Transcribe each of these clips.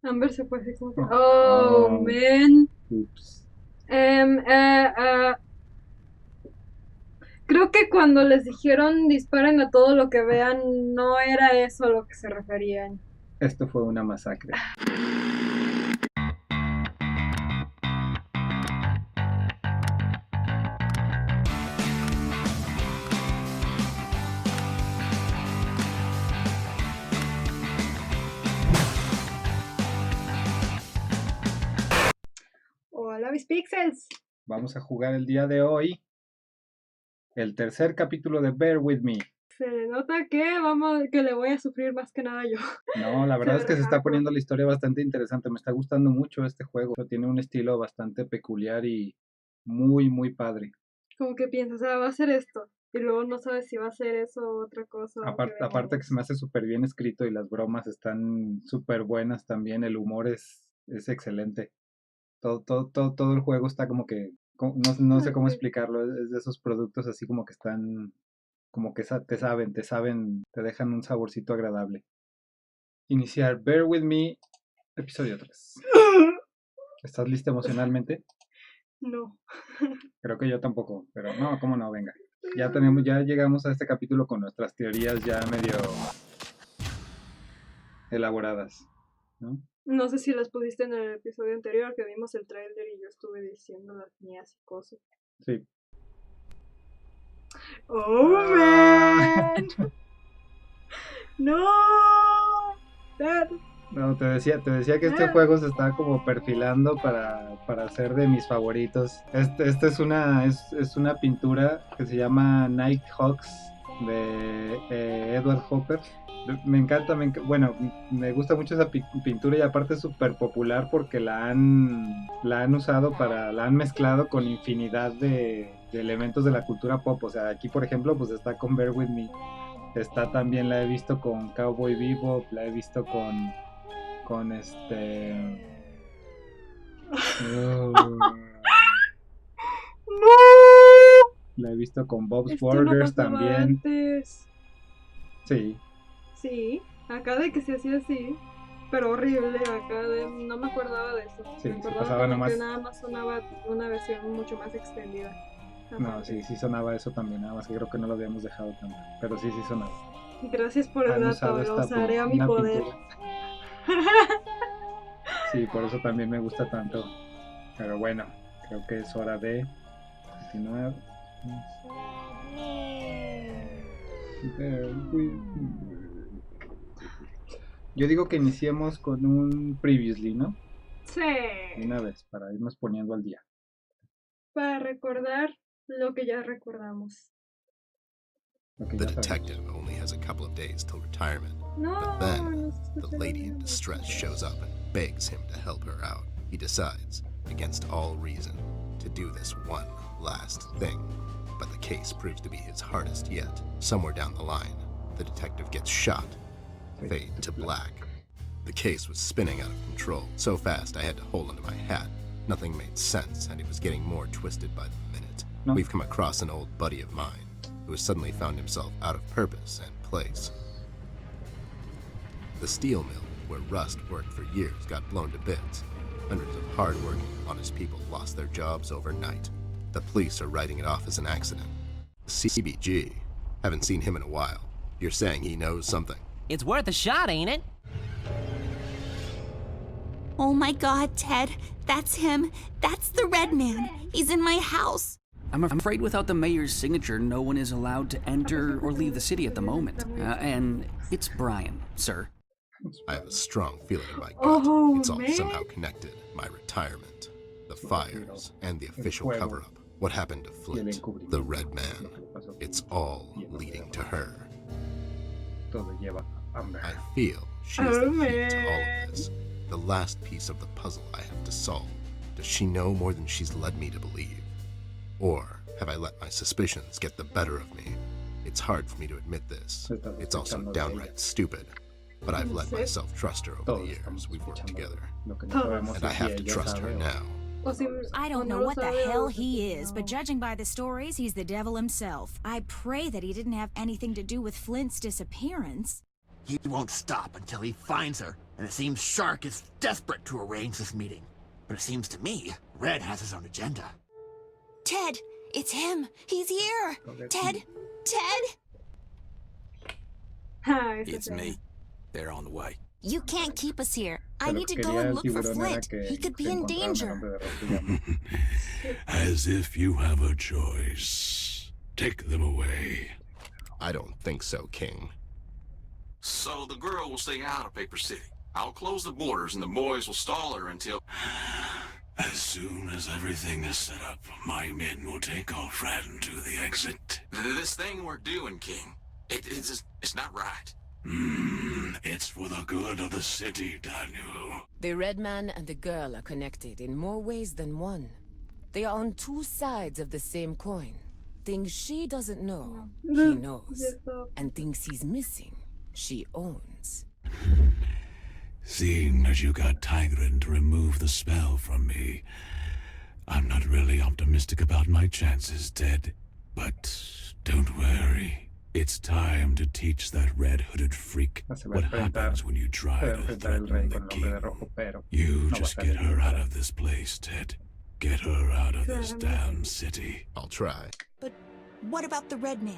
Amber se fue así como que, Oh, oh, oh, man. ups. Em, eh, eh, Creo que cuando les dijeron disparen a todo lo que vean, no era eso a lo que se referían. Esto fue una masacre. Hola, mis pixels. Vamos a jugar el día de hoy el tercer capítulo de Bear With Me. Se le nota que que le voy a sufrir más que nada yo. No, la Se verdad ve es que re se está hardcore. poniendo la historia bastante interesante. Me está gustando mucho este juego. Tiene un estilo bastante peculiar y muy, muy padre. Como que piensas, va a ser esto. Y luego no sabes si va a ser eso o otra cosa o que Aparte que se demonios. me hace súper bien escrito y las bromas están súper buenas también. El humor es excelente. Todo el juego está como que, no sé cómo Ok. explicarlo. Es de esos productos así como que están, como que te dejan un saborcito agradable. Iniciar Bear With Me, episodio 3. ¿Estás lista emocionalmente? No. Creo que yo tampoco, pero no, cómo no, venga. Ya llegamos a este capítulo con nuestras teorías ya medio elaboradas, ¿no? No sé si las pusiste en el episodio anterior que vimos el trailer y yo estuve diciendo las mías y cosas. Sí. Oh Ah, man. No. Dad. no, te decía que este Dad. juego se está como perfilando para ser de mis favoritos. Este es una pintura que se llama Nighthawks de Edward Hopper. Me encanta, bueno, me gusta mucho esa pintura y aparte es súper popular porque la han usado la han mezclado con infinidad de elementos de la cultura pop. O sea, aquí por ejemplo, pues está con Bear With Me. Está también, la he visto con Cowboy Bebop, la he visto con No. la he visto con Bob's Esto no Burgers pasaba también. antes. Sí, Sí, acá de que se hacía así, pero horrible, acá de no me acordaba de eso. Me sí acordaba pasaba como que nomás. nada más sonaba una versión mucho más extendida. No, Aparte. sí sonaba eso también, nada más que creo que no lo habíamos dejado tanto. Pero sí sonaba. Gracias por el Han dato, usado lo usaré a mi una poder. pintura. Sí, por eso también me gusta tanto. Pero bueno, creo que es hora de continuar. Yo digo que iniciemos con un previously, ¿no? Sí, De una vez, para irnos poniendo al día. para recordar lo que ya recordamos. Lo que The ya sabemos. detective only has a couple of days till retirement. But No, then, no se the escucha la lady in vida. distress shows up and begs him to help her out. He decides, against all reason, to do this one last thing. But the case proves to be his hardest yet. Somewhere down the line, the detective gets shot. Fade to black. The case was spinning out of control, so fast I had to hold onto my hat. Nothing made sense, and it was getting more twisted by the minute. No. We've come across an old buddy of mine who has suddenly found himself out of purpose and place. The steel mill, where Rust worked for years, got blown to bits. Hundreds of hard-working, honest people lost their jobs overnight. The police are writing it off as an accident. CBG, haven't seen him in a while. You're saying he knows something? It's worth a shot, ain't it? Oh my god, Ted. That's him. That's the red man. He's in my house. I'm afraid without the mayor's signature, no one is allowed to enter or leave the city at the moment. And it's Brian, sir. I have a strong feeling in my gut. Oh, It's all man. somehow connected. My retirement, the fires, and the official cover-up. What happened to Flint, the Red Man? It's all leading to her. Todo lleva Amber. I feel she is the key to all of this. The last piece of the puzzle I have to solve. Does she know more than she's led me to believe? Or have I let my suspicions get the better of me? It's hard for me to admit this. It's also downright stupid. But I've let myself trust her over the Todos years estamos we've worked escuchando together. lo que no Todos. sabemos And es I si have to ella trust her sabe o now. O si, I o don't no know lo what the sabe, hell o he is, no. but judging by the stories, he's the devil himself. I pray that he didn't have anything to do with Flint's disappearance. He won't stop until he finds her, and it seems Shark is desperate to arrange this meeting. But it seems to me, Red has his own agenda. Ted, it's him. He's here. Ted, Ted. Ah, esa It's escena. me. They're on the way. You can't keep us here. I Pero need to quería go and el look for tiburón era Flint. que He could se be in encontrara un danger. hombre de rojo y llama. As if you have a choice. Take them away. I don't think so, King. So the girl will stay out of Paper City. I'll close the borders and the boys will stall her until... As soon as everything is set up, my men will take off right into the exit. This thing we're doing, King, it's not right. It's for the good of the city, Daniel. The red man and the girl are connected in more ways than one. They are on two sides of the same coin. Things she doesn't know, he knows. And things he's missing, she owns. Seeing as you got Tigran to remove the spell from me, I'm not really optimistic about my chances, Ted. But don't worry. It's time to teach that red-hooded freak Se va a what enfrentar, happens when you try se va a to enfrentar el threaten rey the con el hombre de king. rojo, pero You no va a just salir get her out nunca. of this place, Ted. Get her out of this damn city. I'll try. But what about the red man?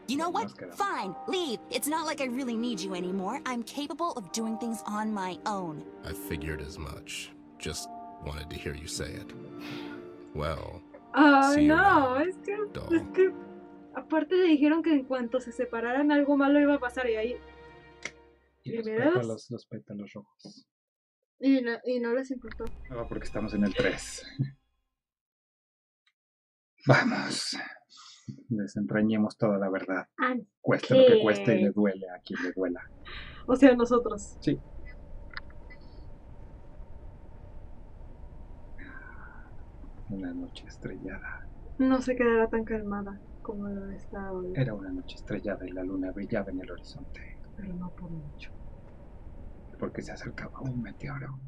You know what? Nos quedamos. Fine, leave. It's not like I really need you anymore. I'm capable of doing things on my own. I figured as much. Just wanted to hear you say it. Well, Ay, see you no, around, es doll. que aparte le dijeron que en cuanto se separaran algo malo iba a pasar y ahí Y ¿Primeros? los pétalos rojos. y no les importó. No, porque estamos en el 3. Vamos. Desentrañemos toda la verdad. Cueste lo que cueste y le duele a quien le duela. O sea, nosotros. Sí. Una noche estrellada. No se quedará tan calmada como lo está hoy. Era una noche estrellada y la luna brillaba en el horizonte. Pero no por mucho. Porque se acercaba un meteoro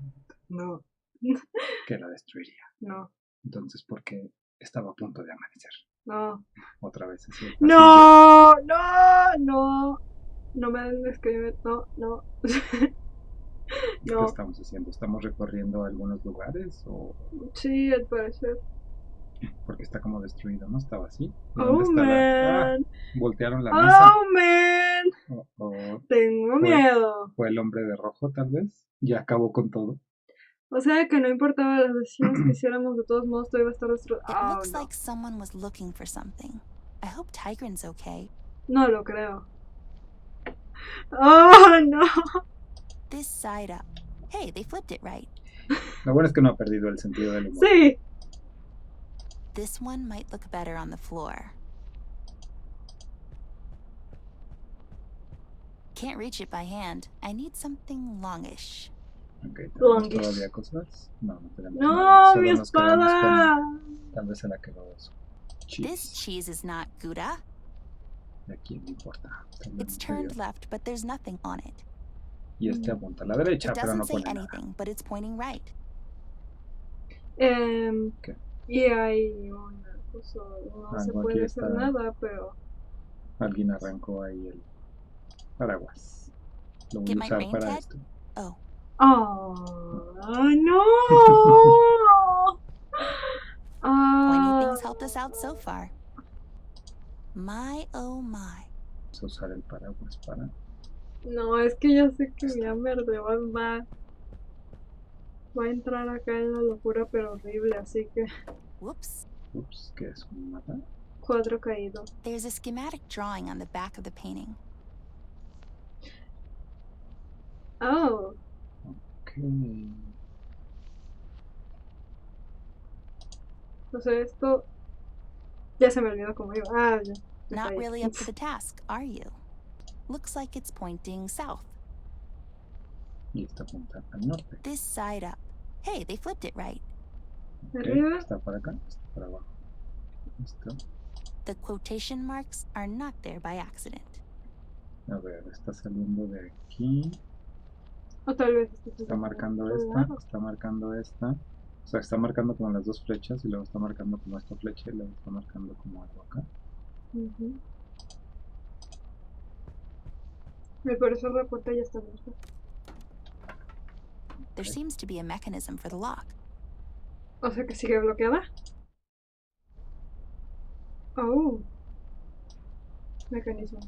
No, que la destruiría. no, Entonces, porque estaba a punto de amanecer. no. Otra vez así. el pasillo. No, no, no. No me den escribir. No, no. ¿Qué No. estamos haciendo? ¿Estamos recorriendo algunos lugares? ¿O Sí, al parecer. porque está como destruido? ¿No estaba así? Oh, ¿Dónde está man. voltearon la mesa. Oh, man. ¿O Tengo Fue- miedo. fue el hombre de rojo, tal vez? Ya acabó con todo. O sea que no importaba las decisiones que hiciéramos, de todos modos todo iba a estar destruido. It Oh, looks no. like someone was looking for something. I hope Tigran's okay. No lo creo. Oh, no. This side up. Hey, they flipped it right. Lo bueno es que no ha perdido el sentido del humor. Sí. This one might look better on the floor. Can't reach it by hand. I need something longish. Ok, ¿tenemos Longish. todavía cosas? No, no tenemos No, nada. Solo mi nos quedamos espada. con- tal vez se la quedó This cheese. cheese is not Gouda. ¿A quién le importa? It's turned left, but there's nothing on it. Y este apunta a la derecha, It pero no doesn't say pone nada. anything, but it's pointing right. ¿Qué? Y hay una cosa, no se Algo puede aquí hacer está. nada, pero Alguien arrancó ahí el paraguas. Lo voy Get a my usar brain, para Ted? esto. Oh, oh, no. pointy Ah, things helped us out so far. My oh my. Vamos a usar el paraguas para... no, es que yo sé que mi Amber de va a entrar acá en la locura, pero horrible, así que Whoops. Ups, ¿qué es un mapa? 4 caído. There's a schematic drawing on the back of the painting. Oh, Ok. o sea, esto ya se me olvidó cómo iba. Ah, ya. Not Está ahí. really up to the task, are you? Looks like it's pointing south. Y esta apunta al norte. This side up. Hey, they flipped it right. Ok, Arriba. está para acá, está para abajo. Esto. The quotation marks are not there by accident. A ver, está saliendo de aquí. O tal vez Está marcando esta, está marcando esta. O sea, está marcando como las dos flechas y luego está marcando como esta flecha y luego está marcando como algo acá. Ujú. Me parece la puerta ya está abierta. There seems to be a mechanism for the lock. O sea que sigue bloqueada. Oh. Mecanismo.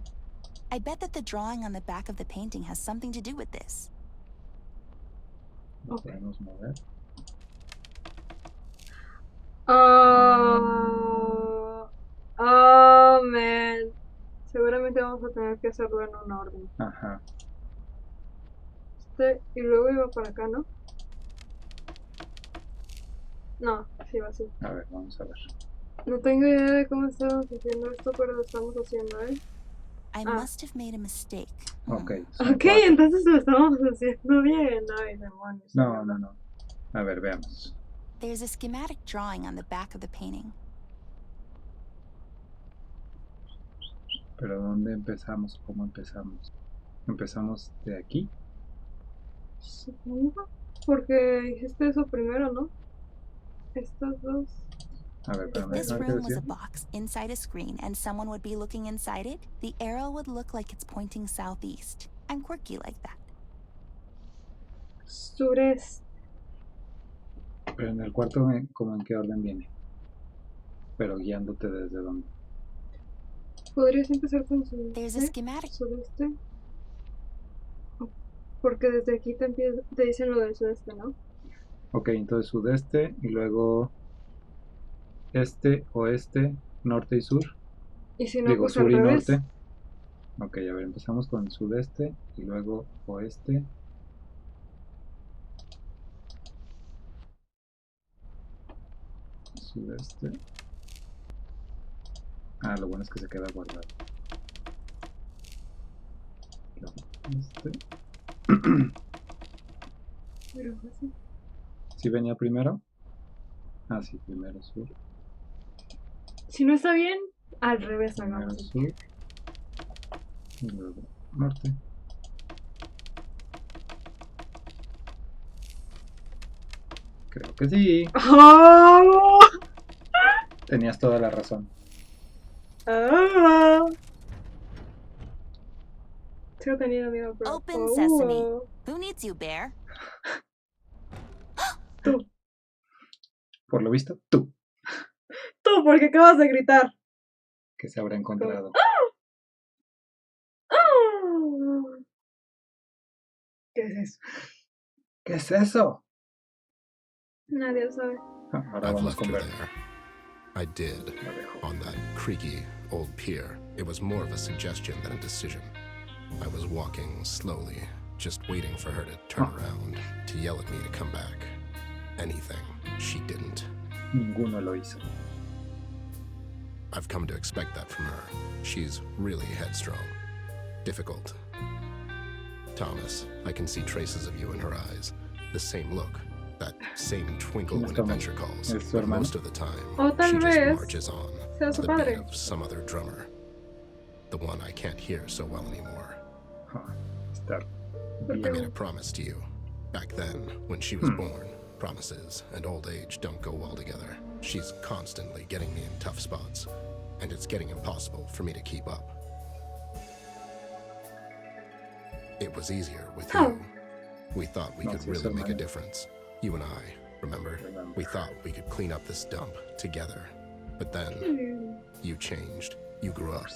I bet that the drawing on the back of the painting has something to do with this. Lo podemos mover. Oh, man. Seguramente vamos a tener que hacerlo en un orden. Ajá. Y luego iba para acá, ¿no? No, sí va así. A ver, vamos a ver. No tengo idea de cómo estamos haciendo esto, pero lo estamos haciendo, ¿eh? I must have made a mistake. Ok. Ok, entonces lo estamos haciendo bien. Ay, demonios. No. A ver, veamos. There's a schematic drawing on the back of the painting. Pero ¿dónde empezamos? ¿Cómo empezamos? ¿Empezamos de aquí? Supongo. Porque dijiste eso primero, ¿no? Estas dos. A ver, pero If this room was a box inside a screen and someone would be looking inside it, the arrow would look like it's pointing southeast. I'm quirky like that. Sureste. Pero en el cuarto, ¿cómo en qué orden viene? Pero guiándote desde dónde. ¿Podrías empezar con There's a schematic. Sudeste? Porque desde aquí te dicen lo del sudeste, ¿no? Ok, entonces sudeste y luego este, oeste, norte y sur. Y si no, digo pues sur al y revés. norte. Ok, a ver, empezamos con el sudeste y luego oeste. Sudeste. Ah, lo bueno es que se queda guardado. Este. Pero así. ¿Sí venía primero? Ah, sí, primero sur. Si no está bien, al revés Primero hagamos. sur. Y luego norte. Creo que sí. ¡Oh! Tenías toda la razón. Sigo teniendo miedo, pero... Open sesame. Who needs you, bear? Tú. Por lo visto, tú. Tú, porque acabas de gritar. Que se habrá encontrado. ¿Qué es eso? ¿Qué es eso? Nadie sabe. Ahora I've vamos left con her ver. there. I did. On that creaky old pier. It was more of a suggestion than a decision. I was walking slowly, just waiting for her to turn around, to yell at me to come back. Anything. She didn't. Ninguno lo hizo. I've come to expect that from her. She's really headstrong. Difficult. Thomas, I can see traces of you in her eyes. The same look. That same twinkle when adventure calls. But most of the time, she just marches on. To the beat of some other drummer. The one I can't hear so well anymore. I made a promise to you. Back then, when she was born. Promises and old age don't go well together. She's constantly getting me in tough spots. And it's getting impossible for me to keep up. It was easier with you. We thought we could really make a difference. You and I, remember? We thought we could clean up this dump together. But then, you changed. You grew up.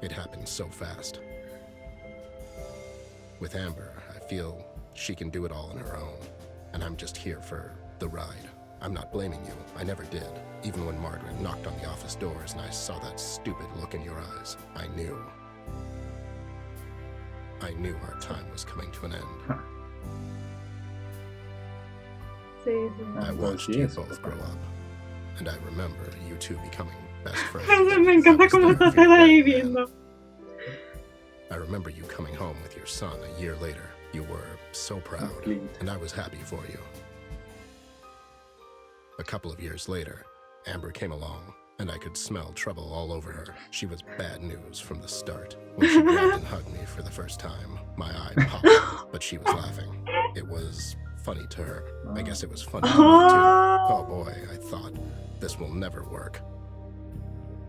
It happened so fast. With Amber, I feel she can do it all on her own. And I'm just here for the ride. I'm not blaming you. I never did. Even when Margaret knocked on the office doors and I saw that stupid look in your eyes, I knew. I knew our time was coming to an end. I watched you both grow up. And I remember you two becoming best friends. Me encanta cómo estás ahí viendo. I remember you coming home with your son a year later. You were so proud, and I was happy for you. A couple of years later, Amber came along, and I could smell trouble all over her. She was bad news from the start. When she grabbed and hugged me for the first time, my eye popped, but she was laughing. It was funny to her. I guess it was funny to me, too. Oh boy, I thought, this will never work.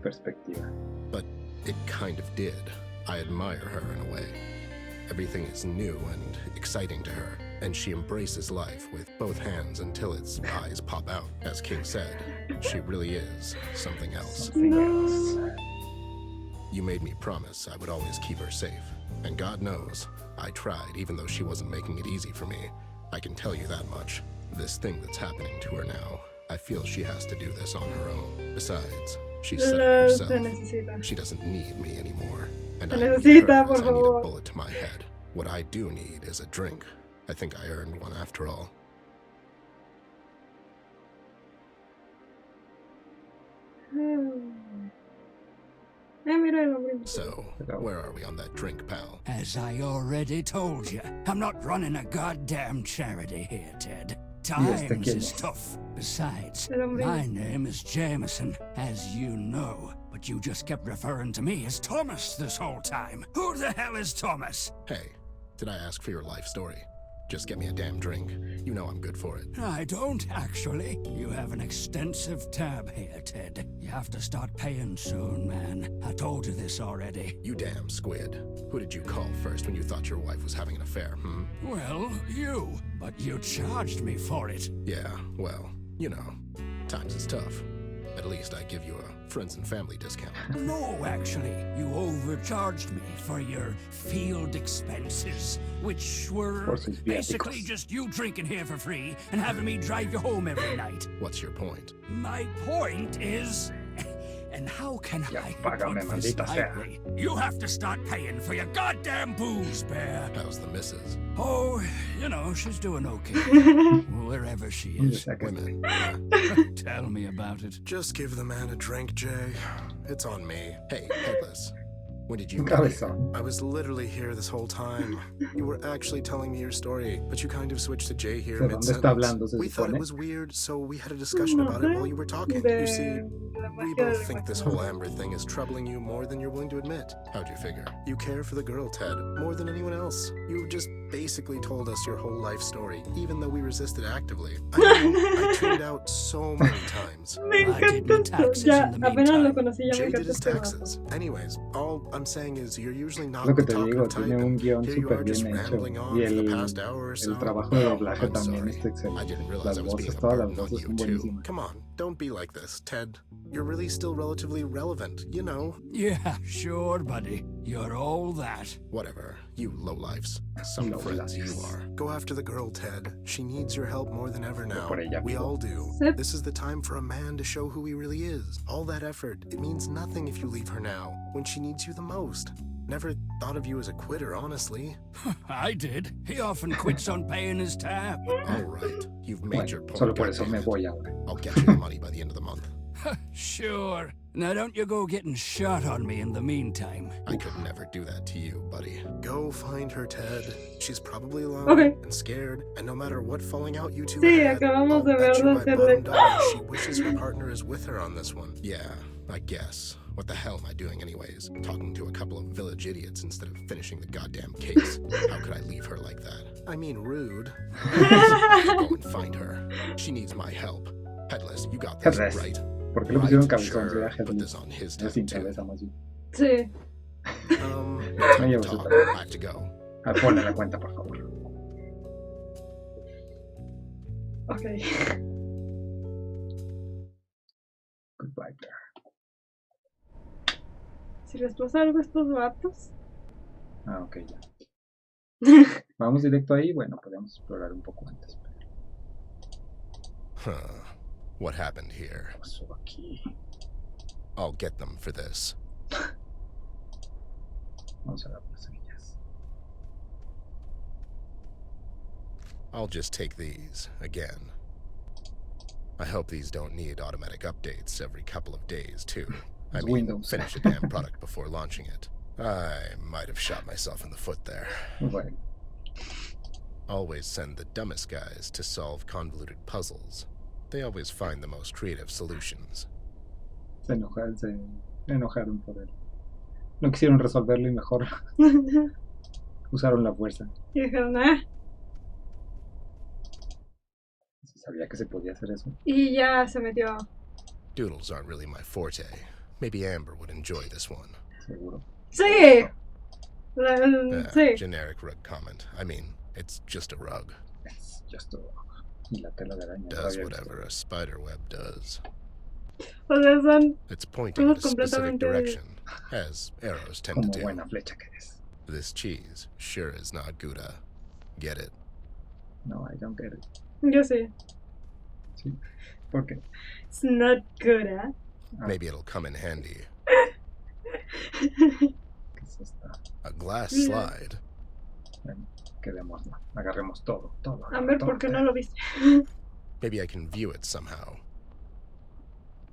Perspectiva. But it kind of did. I admire her in a way. Everything is new and exciting to her, and she embraces life with both hands until its eyes pop out. As King said, she really is something else. No. You made me promise I would always keep her safe. And God knows, I tried even though she wasn't making it easy for me. I can tell you that much. This thing that's happening to her now, I feel she has to do this on her own. Besides, she said it herself. She doesn't need me anymore. And I need her as I need a bullet to my head. What I do need is a drink. I think I earned one after all. So, where are we on that drink, pal? As I already told you, I'm not running a goddamn charity here, Ted. Times is tough. Besides, my name is Jameson, as you know. But you just kept referring to me as Thomas this whole time. Who the hell is Thomas? Hey, did I ask for your life story? Just get me a damn drink. You know I'm good for it. I don't, actually. You have an extensive tab here, Ted. You have to start paying soon, man. I told you this already. You damn squid. Who did you call first when you thought your wife was having an affair, Well, you. But you charged me for it. Yeah, well, you know, times is tough. At least I give you a friends and family discount. No, actually. You overcharged me for your field expenses, which were basically just you drinking here for free and having me drive you home every night. What's your point? My point is... And how can I put this lightly? You have to start paying for your goddamn booze, Bear. How's the missus? Oh, you know, she's doing okay. Wherever she is. Women. Tell me about it. Just give the man a drink, Jay. It's on me. Hey, Headless. When did you get here? I was literally here this whole time. You were actually telling me your story, but you kind of switched to Jay here mid-sentence. We thought it was weird, so we had a discussion about it while you were talking. You see, we both think this whole Amber thing is troubling you more than you're willing to admit. How'd you figure? You care for the girl, Ted, more than anyone else. You just basically told us your whole life story, even though we resisted actively. I mean, I tuned out so many times. Me encanta esto. Ya, apenas lo conocí, ya me Jay did encanta his este taxes. Anyways, all I'm saying is you're usually not Lo que the te digo, talkative type, tiene un and guión here you súper are just bien hecho. rambling on Y for the past hour or so. el trabajo de doblaje I'm también sorry. está I excelente. didn't realize Las I was being voces, a todas las burden on voces you son too. buenísimas. Come on, don't be like this, Ted. You're really still relatively relevant, you know. Yeah, sure, buddy. You're all that. Whatever, you lowlifes. Some friends you are. Go after the girl, Ted. She needs your help more than ever now. We all do. This is the time for a man to show who he really is. All that effort, it means nothing if you leave her now, when she needs you the most. Never thought of you as a quitter, honestly. I did. He often quits on paying his tab. All right, you've made your point. Solo por eso me goddammit. voy ahora. I'll get you the money by the end of the month. Sure. Now don't you go getting shot on me in the meantime. I could never do that to you, buddy. Go find her, Ted. She's probably alone and scared, and no matter what falling out you two Sí, had, acabamos I'll de bet you verlo my hacerle. bottom dollar she wishes her partner is with her on this one. Yeah, I guess. What the hell am I doing anyways? Talking to a couple of village idiots instead of finishing the goddamn case. How could I leave her like that? I mean, rude. I have to go and find her. She needs my help. Headless, you got this, Headless. right? ¿Por qué le pusieron Right, cabezón? sure, Sería put this Headless. on his No tab sin too. cabeza más bien. Sí. No No time to llevo talk. su I have to go. Ponle la cuenta, por favor. Ok. Goodbye, Blair. Si les pasa algo a estos vatos. Ah, ok, ya. Vamos directo ahí. Bueno, podemos explorar un poco antes. Huh. What happened here? ¿Qué pasó aquí? I'll get them for this. Vamos a ver las semillas. I'll just take these again. I hope these don't need automatic updates every couple of days, too. I mean, Windows. finish a damn product before launching it. I might have shot myself in the foot there. Bueno, Always send the dumbest guys to solve convoluted puzzles. They always find the most creative solutions. se enojaron por él. No quisieron resolverlo y mejor usaron la fuerza. Y dijeron, ah. Sabía que se podía hacer eso. Y ya se metió. Doodles aren't really my forte. Maybe Amber would enjoy this one. Seguro. Sí. Sí. Generic rug comment. I mean, it's just a rug. It's just a rug. Y la tela de araña. Does whatever a spider web does. O sea, son It's pointing in a cosas specific completamente direction, as arrows tend como to do. buena flecha que eres. This cheese sure is not Gouda. Get it? No, I don't get it. Yo sé. Sí. ¿Por qué? It's not good, ¿eh? Maybe it'll come in handy. ¿Qué es esta? A glass slide. Ven, quedémoslo. Agarremos todo, todo. A ver, todo, ¿por qué no lo viste? Maybe I can view it somehow.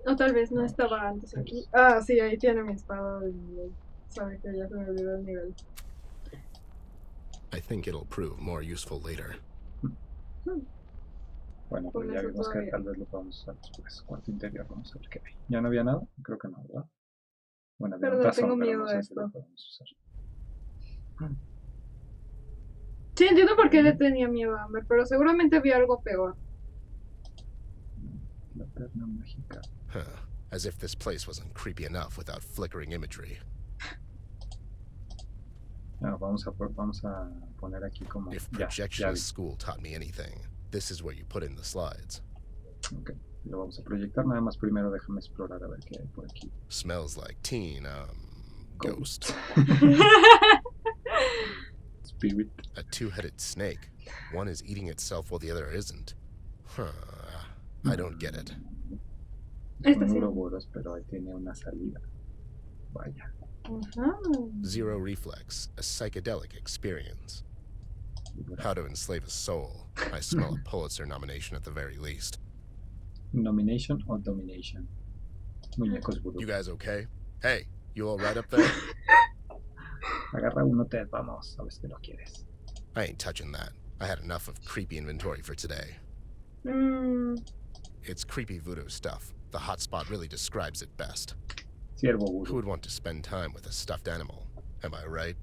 O tal vez no estaba antes aquí. Ah, sí, ahí tiene mi espada de nivel. Sabe que ya se me olvidó el nivel. I think it'll prove more useful later. Bueno, Con pues ya eso vimos que todavía. tal vez lo podemos usar después. Cuarto interior, vamos a ver qué hay. ¿Ya no había nada? Creo que no, ¿verdad? Bueno, había un Perdón, tazón, tengo pero miedo no de sé si lo esto. podemos usar. Sí, entiendo por qué le tenía miedo a Amber, pero seguramente vi algo peor. La perna mágica. Huh. As if this place wasn't creepy enough without flickering imagery. Bueno, vamos a poner aquí como... If Ya, projection ya vi. school taught me anything, this is where you put in the slides. Ok, lo vamos a proyectar. Nada más primero déjame explorar a ver qué hay por aquí. Smells like teen, ghost. Spirit. A two-headed snake. One is eating itself while the other isn't. Huh. I don't get it. Es Esta un sí. Ouroboros, pero ahí tiene una salida. Vaya. Ajá. Zero reflex, a psychedelic experience. How to enslave a soul. I smell a Pulitzer nomination at the very least. Nomination o domination. Muñecos vudú. You guys okay? Hey, you all right up there? Agarra uno, te vamos. Sabes que lo quieres. I ain't touching that. I had enough of creepy inventory for today. It's creepy voodoo stuff. The hotspot really describes it best. Ciervo Who vudú. would want to spend time with a stuffed animal? Am I right?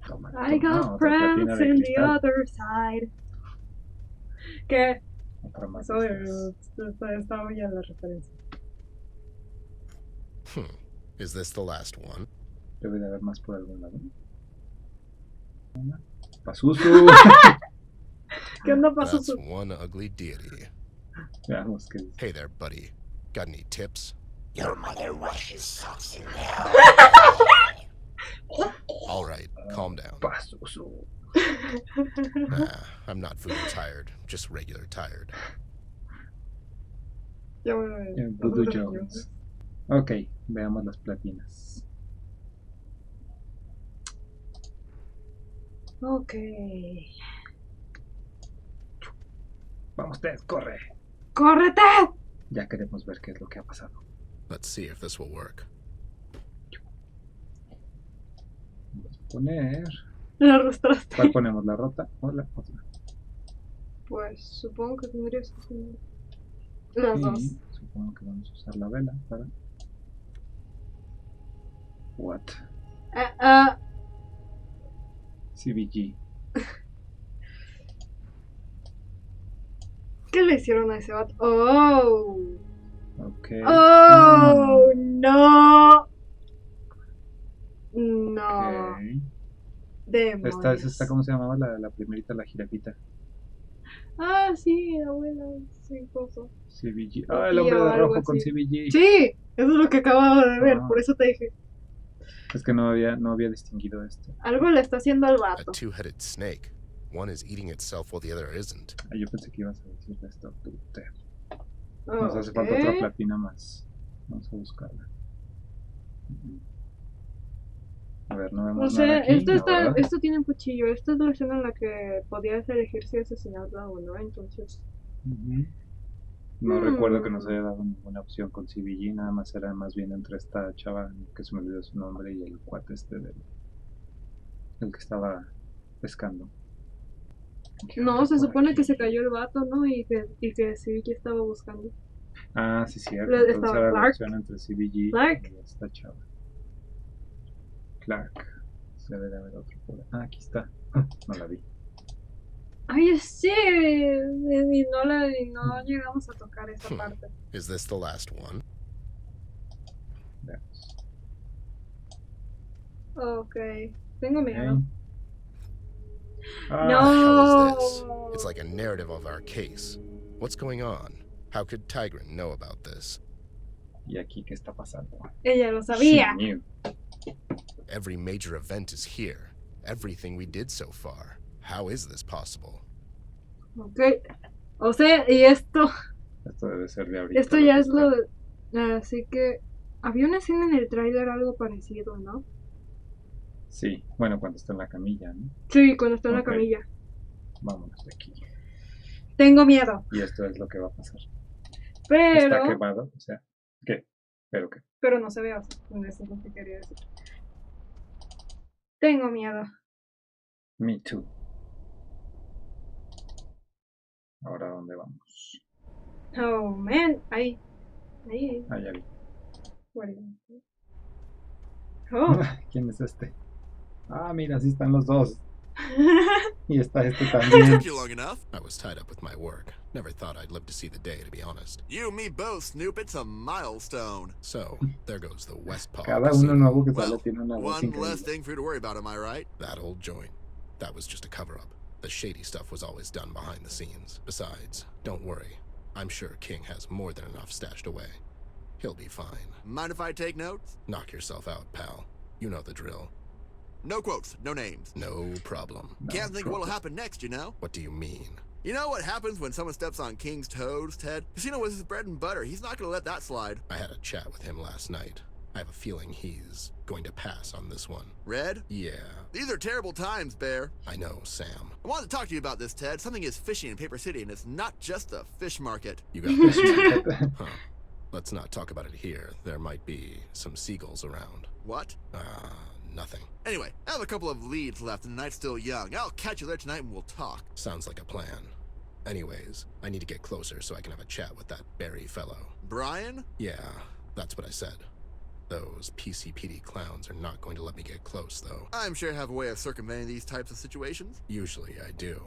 Toma, I toma, got otra friends platina de in the cristal. other side. ¿Qué? Otra más Eso de estas. está bien la referencia. Is this the last one? Debe de haber más por algún lado. Pasusu. ¿Qué onda That's pasó? one ugly deity. Veamos qué dice. Hey there, buddy. Got any tips? Your mother washes socks in hell. All right, calm down. Pasusu. I'm not voodoo tired, just regular tired. Ya voy a ver. Voodoo Jones. Ok, veamos las platinas. Ok. Vamos, Ted, corre. ¡Córrete! Ya queremos ver qué es lo que ha pasado. Let's see if this will work. Vamos a poner... La arrastraste. ¿Cuál ponemos? ¿La rota o la otra? Pues supongo que tendrías que ser las dos. Y supongo que vamos a usar la vela para... What? CBG. ¿Qué le hicieron a ese vato? ¡Oh! Ok. ¡Oh! ¡No! No. Ok. Demonios. Esta, ¿cómo se llamaba? La primerita, la jirafita. Ah, sí, abuela. Sí, cosa. CBG. O Ah, el hombre tío, de algo rojo con así. CBG. Sí, eso es lo que acababa de ver, Ah. por eso te dije. Es que no había distinguido esto. Algo le está haciendo al A vato. two-headed snake. One is eating itself while the other isn't. Ah, yo pensé que ibas a decir esto. Ted. Oh, Nos hace falta otra platina más. Vamos a buscarla. A ver, no vemos No sé, nada aquí. esto, No, ¿verdad? esto tiene un cuchillo. Esta es la escena en la que podías elegir si asesinarla o no, entonces... Ujú. No recuerdo que nos haya dado ninguna opción con CBG, nada más era más bien entre esta chava, que se me olvidó su nombre, y el cuate el que estaba pescando. No, se Por supone aquí. que se cayó el vato, ¿no? Y que sí, que estaba buscando. Ah, sí, cierto. Pero Entonces estaba era la Clark. opción entre CBG Clark. y esta chava. Clark. Se debe haber otro por ahí. Ah, aquí está. No la vi. Ay, sí, y no llegamos a tocar esa parte. Is this the last one? Veamos. Ok. Tengo miedo. Ah, What the hell is this? No. It's like a narrative of our case. What's going on? How could Tigran know about this? ¿Y aquí qué está pasando? Ella lo She sabía. knew. Every major event is here. Everything we did so far. How is this possible? Ok. O sea, y esto Esto debe ser de ahorita. ya es lo de... Así que había una escena en el tráiler algo parecido, ¿no? Sí, bueno, cuando está en la camilla, ¿no? Sí, cuando está en la Ok. camilla. Vámonos de aquí. Tengo miedo. Y esto es lo que va a pasar. Pero... Está quemado, o sea, ¿qué? ¿Pero qué? Pero no se ve, o sea, eso es lo que quería decir. Tengo miedo. Me too. Ahora, ¿dónde vamos? Oh, man. Ahí. Ah, ya vi. Oh. ¿Quién es este? Ah, mira, sí están los dos. Y está este también. Took you long enough. I was tied up with my work. Never thought I'd live to see the day, to be honest. You and me both, Snoop. It's a milestone. So, there goes the West Paw Cada uno Casino. nuevo que sale Well, tiene una voz one less increíble. thing for you to worry about, am I right? That old joint. That was just a cover-up. The shady stuff was always done behind the scenes. Besides, don't worry. I'm sure King has more than enough stashed away. He'll be fine. Mind if I take notes? Knock yourself out, pal. You know the drill. No quotes, no names. No problem. No Can't think problem. what'll happen next, you know? What do you mean? You know what happens when someone steps on King's toes, Ted? Casino was his bread and butter. He's not gonna let that slide. I had a chat with him last night. I have a feeling he's going to pass on this one. Red? Yeah, These are terrible times, Bear. I know, Sam. I wanted to talk to you about this, Ted. Something is fishy in Paper City, and it's not just a fish market. You got this? Huh. Let's not talk about it here. There might be some seagulls around. What? Nothing. Anyway, I have a couple of leads left, and the night's still young. I'll catch you there tonight and we'll talk. Sounds like a plan. Anyways, I need to get closer so I can have a chat with that Barry fellow. Brian? Yeah, that's what I said. Those PCPD clowns are not going to let me get close, though. I'm sure I have a way of circumventing these types of situations. Usually I do.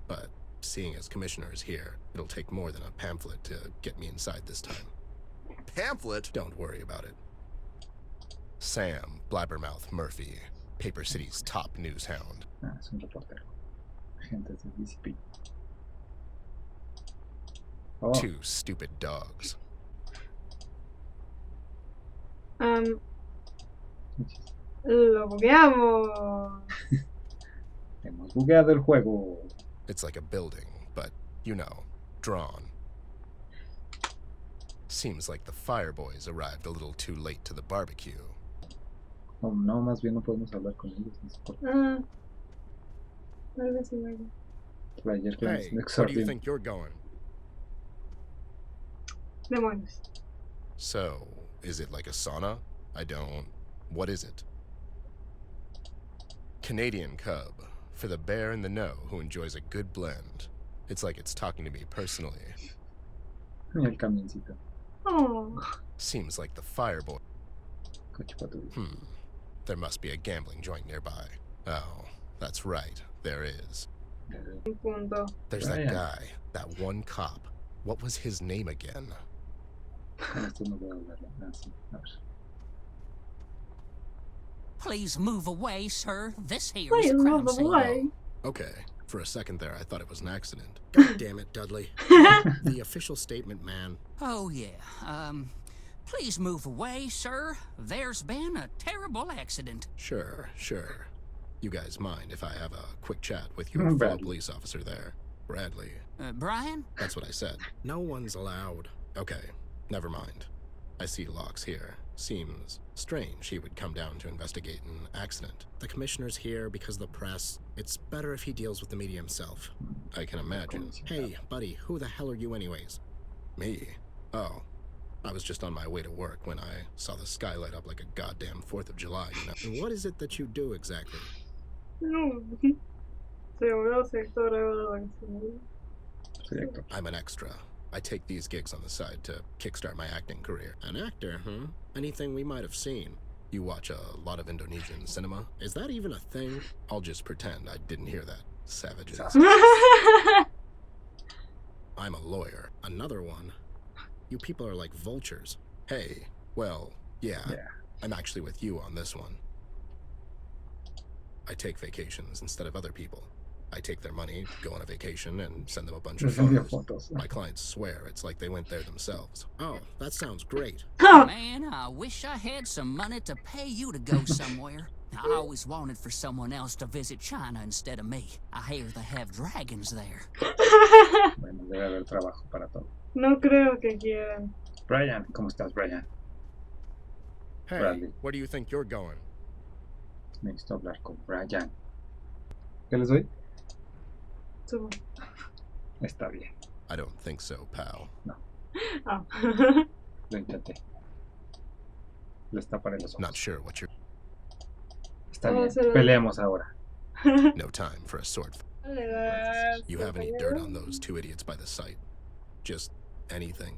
But seeing as Commissioner is here, it'll take more than a pamphlet to get me inside this time. Pamphlet? Don't worry about it. Sam Blabbermouth Murphy, Paper City's top news hound. Ah, es un reportero. Agentes del DCP. Oh, Two stupid dogs. Lo bugueamos. hemos bugueado el juego. It's like a building, but, you know, drawn. Seems like the Fireboys arrived a little too late to the barbecue. Oh, no, más bien no podemos hablar con ellos. No sé por qué. Tal vez sí vaya. Ayer que Hey, nos where do you exhorten. think you're going? Demonios. So, is it like a sauna? I don't... What is it? Canadian Cub, for the bear in the know who enjoys a good blend. It's like it's talking to me personally. Y el camioncito. Oh. Seems like the Fireboy... Coche patrulla. There must be a gambling joint nearby. Oh, that's right, there is. Un punto. There's that Brian. guy, that one cop. What was his name again? Esto no voy a hablarlo. Ah, sí. A ver. Please move away, sir. This here is Please a crime move scene. away. Okay, for a second there I thought it was an accident. God damn it, Dudley. The official statement, man. Oh, yeah. Please move away, sir. There's been a terrible accident. Sure. You guys mind if I have a quick chat with your fellow Bradley. police officer there? Bradley. Brian? That's what I said. No one's allowed. Okay, never mind. I see Locke's here. Seems strange he would come down to investigate an accident. The commissioner's here because of the press. It's better if he deals with the media himself. I can imagine. Hey, buddy, who the hell are you anyways? Me? Oh, I was just on my way to work when I saw the sky light up like a goddamn 4th of July, you know? And what is it that you do exactly? No. Seguro sector de Soy actor. I'm an extra. I take these gigs on the side to kickstart my acting career. An actor, huh? Anything we might have seen. You watch a lot of Indonesian cinema? Is that even a thing? I'll just pretend I didn't hear that. Savages. I'm a lawyer. Another one. You people are like vultures. Hey, well, yeah. I'm actually with you on this one. I take vacations instead of other people. I take their money, go on a vacation, and send them a bunch of photos. My clients swear it's like they went there themselves. Oh, that sounds great. Man, I wish I had some money to pay you to go somewhere. I always wanted for someone else to visit China instead of me. I hear they have dragons there. Bueno, debe haber trabajo para todo. No creo que quieran. Brian, ¿cómo estás, Brian? Hey, Bradley. where do you think you're going? Necesito hablar con Brian. ¿Qué les doy? Subo. Está bien. I don't think so, pal. No, Ah. lo intenté. Les taparé los ojos. Not sure what you're... Está bien, peleemos ahora. No time for a sword. Le das You have any dirt on those two idiots by the site? Just anything?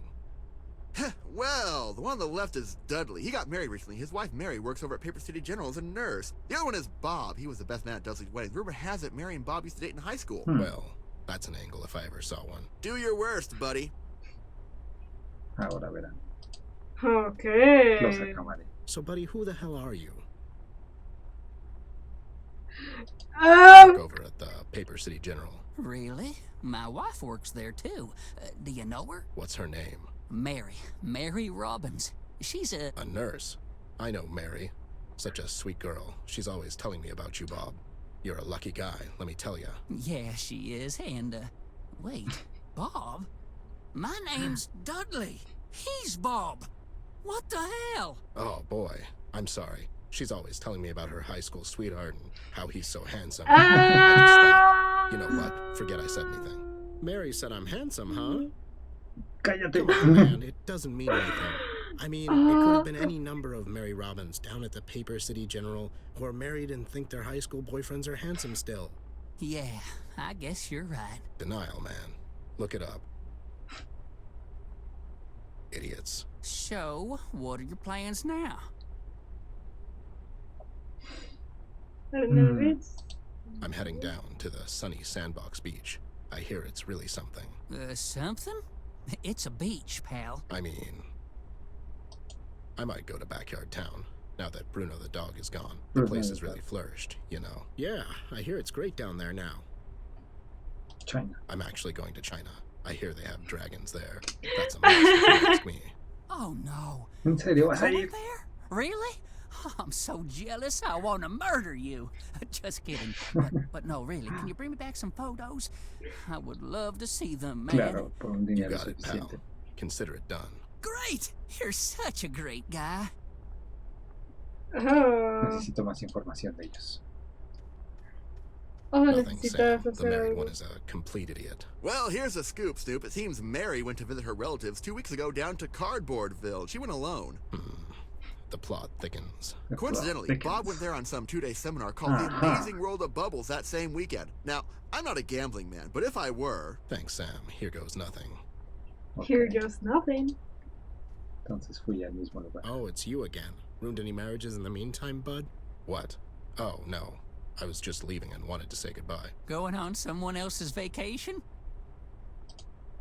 Well, the one on the left is Dudley. He got married recently. His wife Mary works over at Paper City General as a nurse. The other one is Bob. He was the best man at Dudley's wedding. Rumor has it Mary and Bob used to date in high school. Well, that's an angle if I ever saw one. Do your worst, buddy. Ahora verán. Ok. Los acabaré. So, buddy, who the hell are you? Um, Over at the Paper City General. Really? My wife works there too. Do you know her? What's her name? Mary Robbins. She's a... A nurse. I know Mary. Such a sweet girl. She's always telling me about you, Bob. You're a lucky guy, let me tell you. Yeah, she is. And, wait, Bob? My name's Dudley. He's Bob. What the hell? Oh, boy. I'm sorry. She's always telling me about her high school sweetheart and how he's so handsome. You know what? Forget I said anything. Mary said I'm handsome, huh? Cállate. Come on, man. It doesn't mean anything. I mean, it could have been any number of Mary Robbins down at the Paper City General who are married and think their high school boyfriends are handsome still. Yeah, I guess you're right. Denial, man. Look it up. Idiots. So, what are your plans now? I'm heading down to the sunny Sandbox Beach. I hear it's really something. Something? It's a beach, pal. I mean, I might go to Backyard Town, now that Bruno the dog is gone. The place has really flourished, you know. Yeah, I hear it's great down there now. China. I'm actually going to China. I hear they have dragons there. That's a must if you ask me. Oh, no. ¿En serio vas a Over ir? there? Really? I'm so jealous, I want to murder you. Just kidding. But no, really, can you bring me back some photos? I would love to see them, man. Claro, por un You dinero got it, pal. suficiente. Consider it done. Great! You're such a great guy. Necesito más información de ellos. Nothing, necesitas Sam. The hacer married algo. one is a complete idiot. Well, here's a scoop, Snoop. It seems Mary went to visit her relatives 2 weeks ago down to Cardboardville. She went alone. The plot thickens. The plot Coincidentally, thickens. Bob went there on some 2-day seminar called The Amazing World of Bubbles that same weekend. Now, I'm not a gambling man, but if I were... Thanks, Sam. Here goes nothing. Here goes nothing. Entonces fui al mismo lugar. Oh, it's you again. Ruined any marriages in the meantime, bud? What? Oh, no. I was just leaving and wanted to say goodbye. Going on someone else's vacation?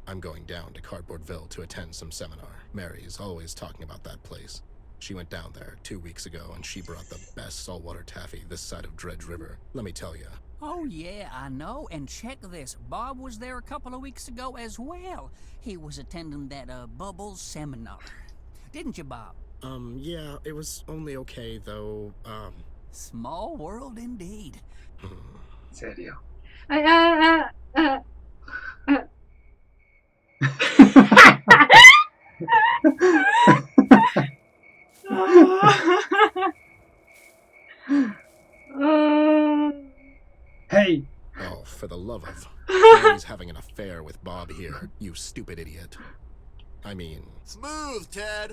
I'm going down to Cardboardville to attend some seminar. Mary's always talking about that place. She went down there 2 weeks ago and she brought the best saltwater taffy this side of Dredge River. Let me tell you. Oh, yeah, I know. And check this. Bob was there a couple of weeks ago as well. He was attending that Bubbles seminar. Didn't you, Bob? Yeah, it was only okay, though. Small world indeed. ¿En serio? Hey! Oh, for the love of... Mary's having an affair with Bob here, you stupid idiot. I mean... Smooth, Ted!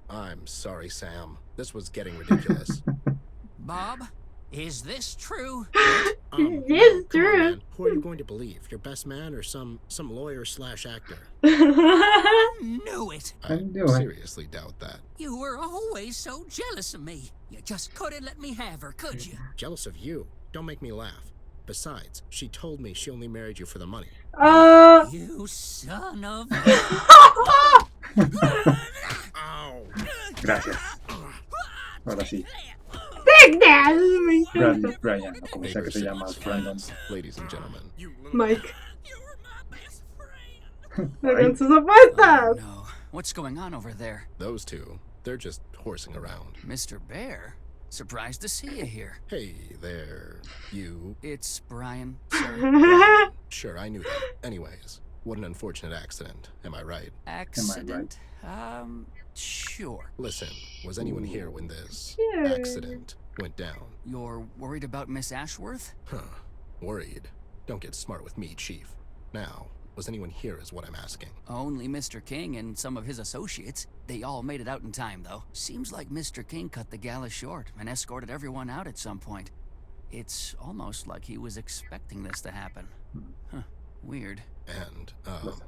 I'm sorry, Sam. This was getting ridiculous. Bob, is this true? Yes, come on, true. man. Who are you going to believe? Your best man or some lawyer/actor? Knew it. I knew it. seriously doubt that. You were always so jealous of me. You just couldn't let me have her, could you? Jealous of you? Don't make me laugh. Besides, she told me she only married you for the money. You son of... Ow! Gracias. Ahora sí. Me encanta. Brian, o como sea que te llamas, Brandon. Ladies and gentlemen. Mike. Ay, Hagan sus apuestas. No. What's going on over there? Those two, they're just horsing around. Mr. Bear? Surprised to see you here. Hey there, you. It's Brian, sir. Sure, I knew that. Anyways, what an unfortunate accident. Am I right? Accident? Sure. Listen, was anyone here when this Sure. accident went down? You're worried about Miss Ashworth? Huh. Worried? Don't get smart with me, Chief. Now, was anyone here is what I'm asking. Only Mr. King and some of his associates. They all made it out in time, though. Seems like Mr. King cut the gala short and escorted everyone out at some point. It's almost like he was expecting this to happen. Huh. Weird. And,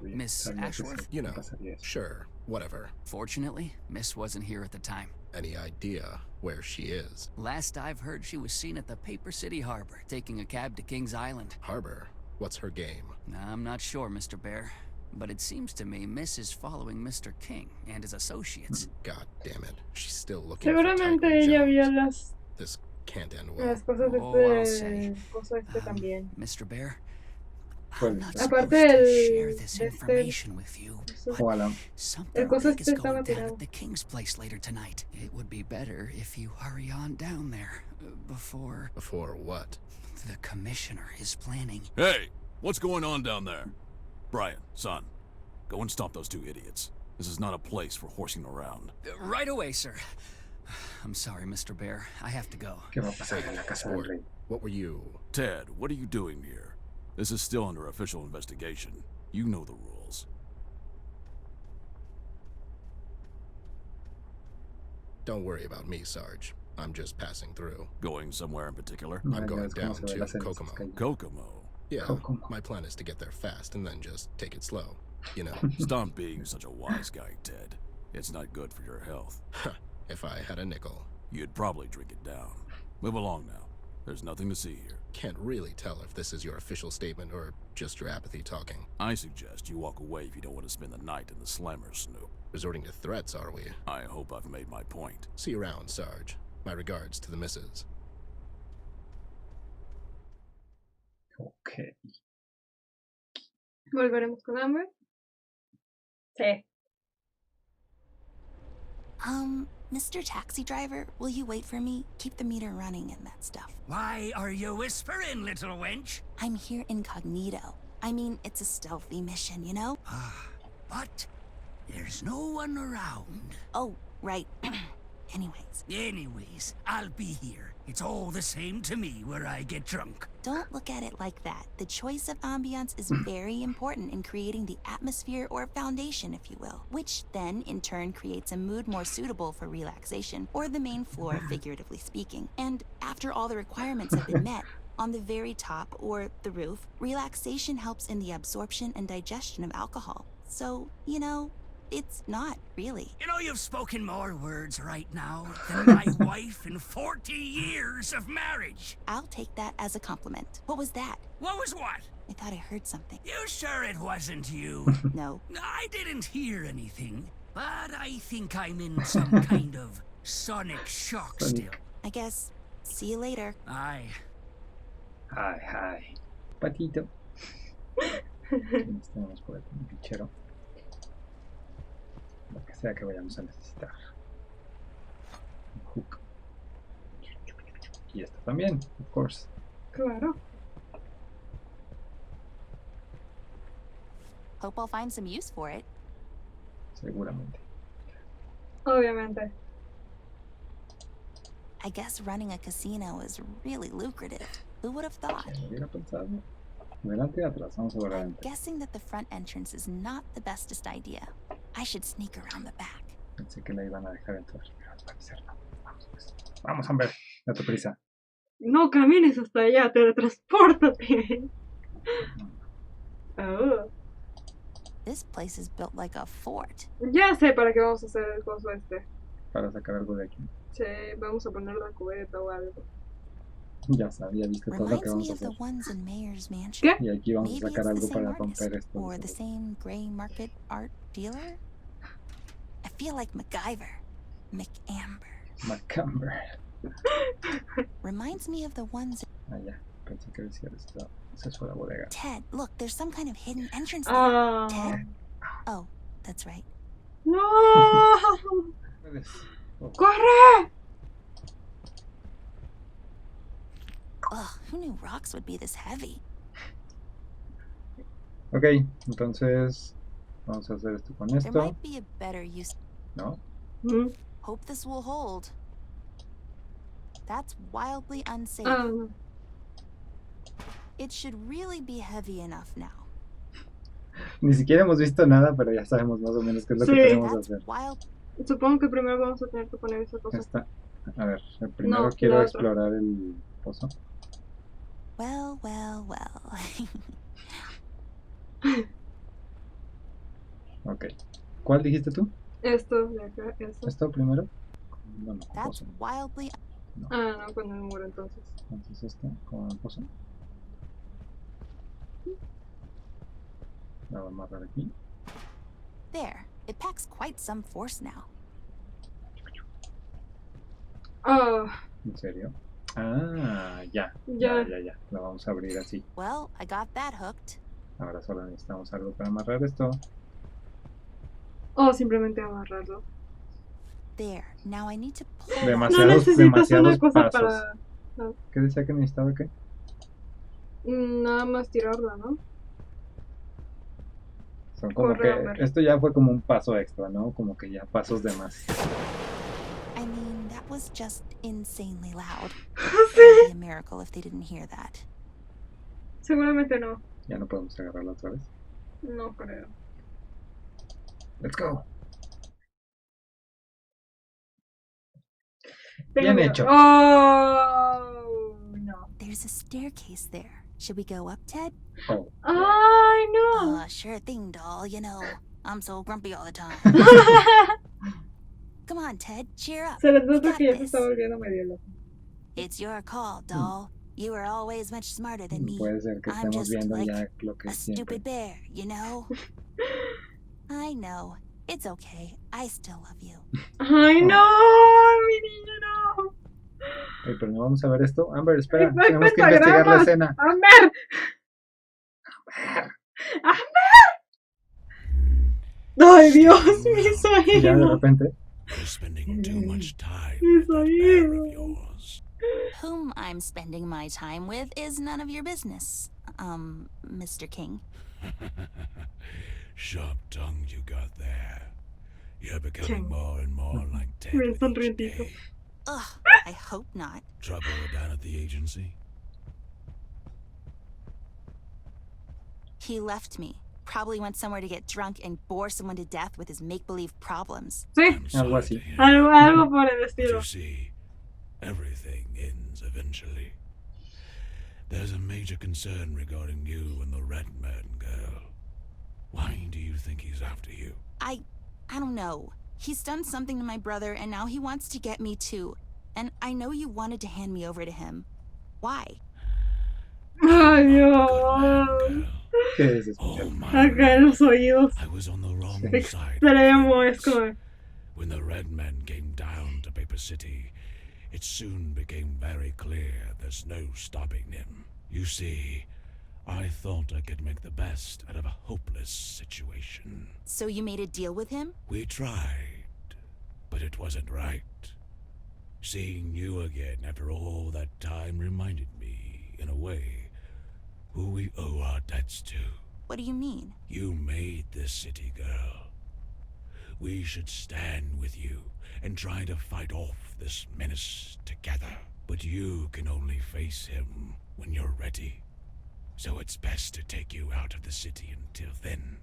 Miss Ashworth? you know, sure, whatever. Fortunately, Miss wasn't here at the time. Any idea where she is? Last I've heard, she was seen at the Paper City Harbor, taking a cab to King's Island. Harbor? What's her game? I'm not sure, Mr. Bear. But it seems to me Miss is following Mr. King and his associates. God damn it. She's still looking for Seguramente Tiger ella vio Jones. This can't end well. las cosas de Oh, I'll este say. coso este también. Mr. Bear, Pues, I'm not Aparte supposed to el- share this de este- information with you. ojalá. Something El coso big is este going estaba down tirado. at the King's place later tonight. It would be better if you hurry on down there before Before what? the commissioner is planning. Hey, what's going on down there? Brian, son, go and stop those two idiots. This is not a place for horsing around. Right away, sir. I'm sorry, Mr. Bear. I have to go. ¿Qué va a pasar en la casa del rey? What were you? Ted, what are you doing here? This is still under official investigation. You know the rules. Don't worry about me, Sarge. I'm just passing through. Going somewhere in particular? No, I'm ya going ves cómo down se ve to las cenas Kokomo. calles. Kokomo. Yeah, Kokomo. my plan is to get there fast and then just take it slow. You know, Stop being such a wise guy, Ted. It's not good for your health. if I had a nickel. You'd probably drink it down. Move along now. There's nothing to see here. Can't really tell if this is your official statement or just your apathy talking. I suggest you walk away if you don't want to spend the night in the slammer snoop. Resorting to threats, are we? I hope I've made my point. See you around, Sarge. My regards to the missus. Ok. ¿Volveremos con Amber? Sí. Mr. Taxi Driver, will you wait for me? Keep the meter running and that stuff. Why are you whispering, little wench? I'm here incognito. I mean, it's a stealthy mission, you know? But there's no one around. Oh, right. Anyways, I'll be here. It's all the same to me where I get drunk. Don't look at it like that. The choice of ambience is very important in creating the atmosphere or foundation, if you will, which then, in turn, creates a mood more suitable for relaxation, or the main floor, figuratively speaking. And after all the requirements have been met, on the very top, or the roof, relaxation helps in the absorption and digestion of alcohol. So, you know, it's not, really. You know, you've spoken more words right now than my wife in 40 years of marriage. I'll take that as a compliment. What was that? What was what? I thought I heard something. You sure it wasn't you? No. I didn't hear anything, but I think I'm in some kind of sonic shock still. I guess, see you later. Aye. Hi, hi. Patito. Tenemos por aquí un pichero. Lo que sea que vayamos a necesitar. Un hook. Y esto también, of course. Claro. Hope I'll find some use for it. Seguramente. Obviamente. I guess running a casino is really lucrative. Who would have thought? ¿Quién lo hubiera pensado? Adelante y atrás, vamos a ver I'm adentro. guessing that the front entrance is not the bestest idea. I should sneak around the back. Pensé que la iban a dejar entrar, pero al parecer no. Vamos, pues. Vamos, Amber, date prisa. No camines hasta allá, teletranspórtate. Oh. This place is built like a fort. Ya sé para qué vamos a hacer el coso este. Para sacar algo de aquí. Sí, vamos a poner la cubeta o algo. Ya sabía, viste todo lo que Reminds vamos me a of the hacer. ones in Mayor's Mansion. ¿Qué? Y aquí vamos a Maybe sacar it's the algo same para artist, romper esto. or the same gray market art dealer. I feel like MacGyver. McAmber. Macamber. Reminds me of the ones. Ah, ya. Pensé que decía esto. Esa fue la bodega. Ted, look, there's some kind of hidden entrance there. Ah. Ted? Oh, that's right. No. Puedes. Oh. ¡Corre! Ugh, who knew rocks would be this heavy? Ok, entonces vamos a hacer esto con There esto. might be a better use. ¿No? Mm. Hope this will hold. That's wildly unsafe. Ah. It should really be heavy enough now. Ni siquiera hemos visto nada, pero ya sabemos más o menos qué es lo que Sí. tenemos que That's hacer. wild. Supongo que primero vamos a tener que poner esa cosa. Esta. A ver, primero No, quiero la otra. explorar el pozo. Well, well, well. Ok. ¿Cuál dijiste tú? Esto de acá, eso. ¿Esto primero? Bueno, That's pozo. wildly. Ah, no, con el muro entonces. Entonces esto, con el pozo. La voy a amarrar aquí. There. It packs quite some force now. Ah, ¿En serio? Ah, ya. Ya. Ya. La vamos a abrir así. Well, I got that hooked. Ahora solo necesitamos algo para amarrar esto. o simplemente amarrarlo. There. Now I need to pull. No Demasiados, necesitas demasiados una cosa pasos. para ¿Qué decía que necesitaba qué? nada más tirarla, ¿no? Son como Corre, que hombre. esto ya fue como un paso extra, ¿no? Como que ya pasos de más. I mean, that was just insanely loud. Sí. It'd be a miracle if they didn't hear that. Seguramente no. Ya no podemos agarrarla otra vez. No creo. Let's go. Tengo Bien miedo. hecho. Oh, no. There's a staircase there. Should we go up, Ted? Oh. Ay, no. Sure thing, doll. You know, I'm so grumpy all the time. Come on, Ted. Cheer up. Se le We nota got que ya se this. está volviendo medio loco. It's your call, doll. You are always much smarter than me. Puede ser que I'm estemos just viendo like ya lo que a siempre. stupid bear, you know? I know. It's okay. I still love you. Ay, no, mi niña, no. Ay, pero no vamos a ver esto. Amber, espera. Hay Tenemos que investigar la pentagramas. escena. Amber. Ay, Dios, mis Y ya de oídos. repente. You're spending too much time Mis with that bear of oídos. yours. Whom I'm spending my time with is none of your business, Mr. King. Sharp tongue you got there. You're becoming King. more and more like Ted Bien with each sonrientito. day. Ugh, I hope not. Trouble down at the agency? He left me. Probably went somewhere to get drunk and bore someone to death with his make-believe problems. Sí, I'm sorry Algo así. to hear. algo por el But estilo. you see, everything ends eventually. There's a major concern regarding you and the red man girl. Why do you think he's after you? I don't know. He's done something to my brother and now he wants to get me too. And I know you wanted to hand me over to him. Why? Ay, Good Dios. man, girl. ¿Qué es Oh escuchar? my. Acá en los oídos. I was on the wrong side. Extremo, es como. When the red men came down to Paper City, it soon became very clear there's no stopping him. You see, I thought I could make the best out of a hopeless situation. So you made a deal with him? We tried, but it wasn't right. Seeing you again after all that time reminded me, in a way, who we owe our debts to. What do you mean? You made this city, girl. We should stand with you and try to fight off this menace together. But you can only face him when you're ready. So it's best to take you out of the city until then.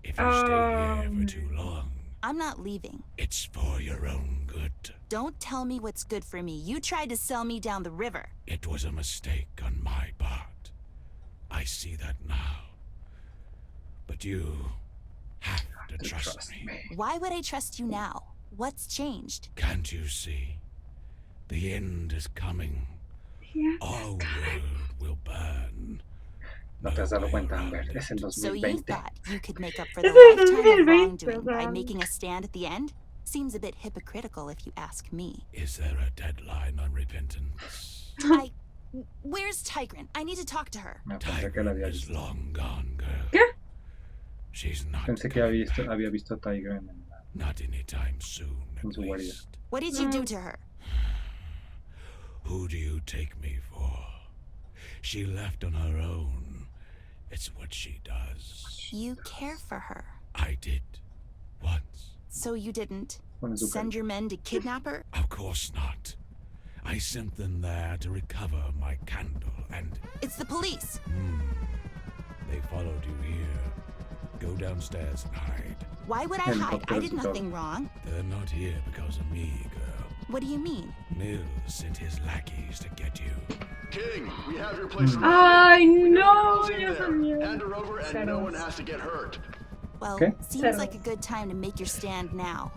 If you stay here for too long, I'm not leaving. it's for your own good. Don't tell me what's good for me. You tried to sell me down the river. It was a mistake on my part. I see that now. But you have to trust me. Why would I trust you now? What's changed? Can't you see? The end is coming. Our world will burn. No te has dado cuenta, Amber. Es el So you 2020. thought you could make up for the Es el lifetime of 2020, wrongdoing by o sea. making a stand at the end? Seems a bit hypocritical if you ask me. Is there a deadline on repentance? Where's Tigran? I need to talk to her. Pensé que la había Is visto. long gone, girl. ¿Qué? She's not Pensé que había visto a Tigran not anytime soon, en at su guarida. least. What did you do to her? Who do you take me for? She left on her own. It's what she does. You care for her. I did. Once. So you didn't Pone su send cara. your men to kidnap her? Of course not. I sent them there to recover my candle and... It's the police. They followed you here. Go downstairs and hide. Why would I hide? I did nothing wrong. They're not here because of me, girl. What do you mean? Nil sent his lackeys to get you. King, we have your place. Ay, no, In ya there. sabía. Hand her over and no one has to get hurt. Well, Okay. seems like a good time to make your stand now.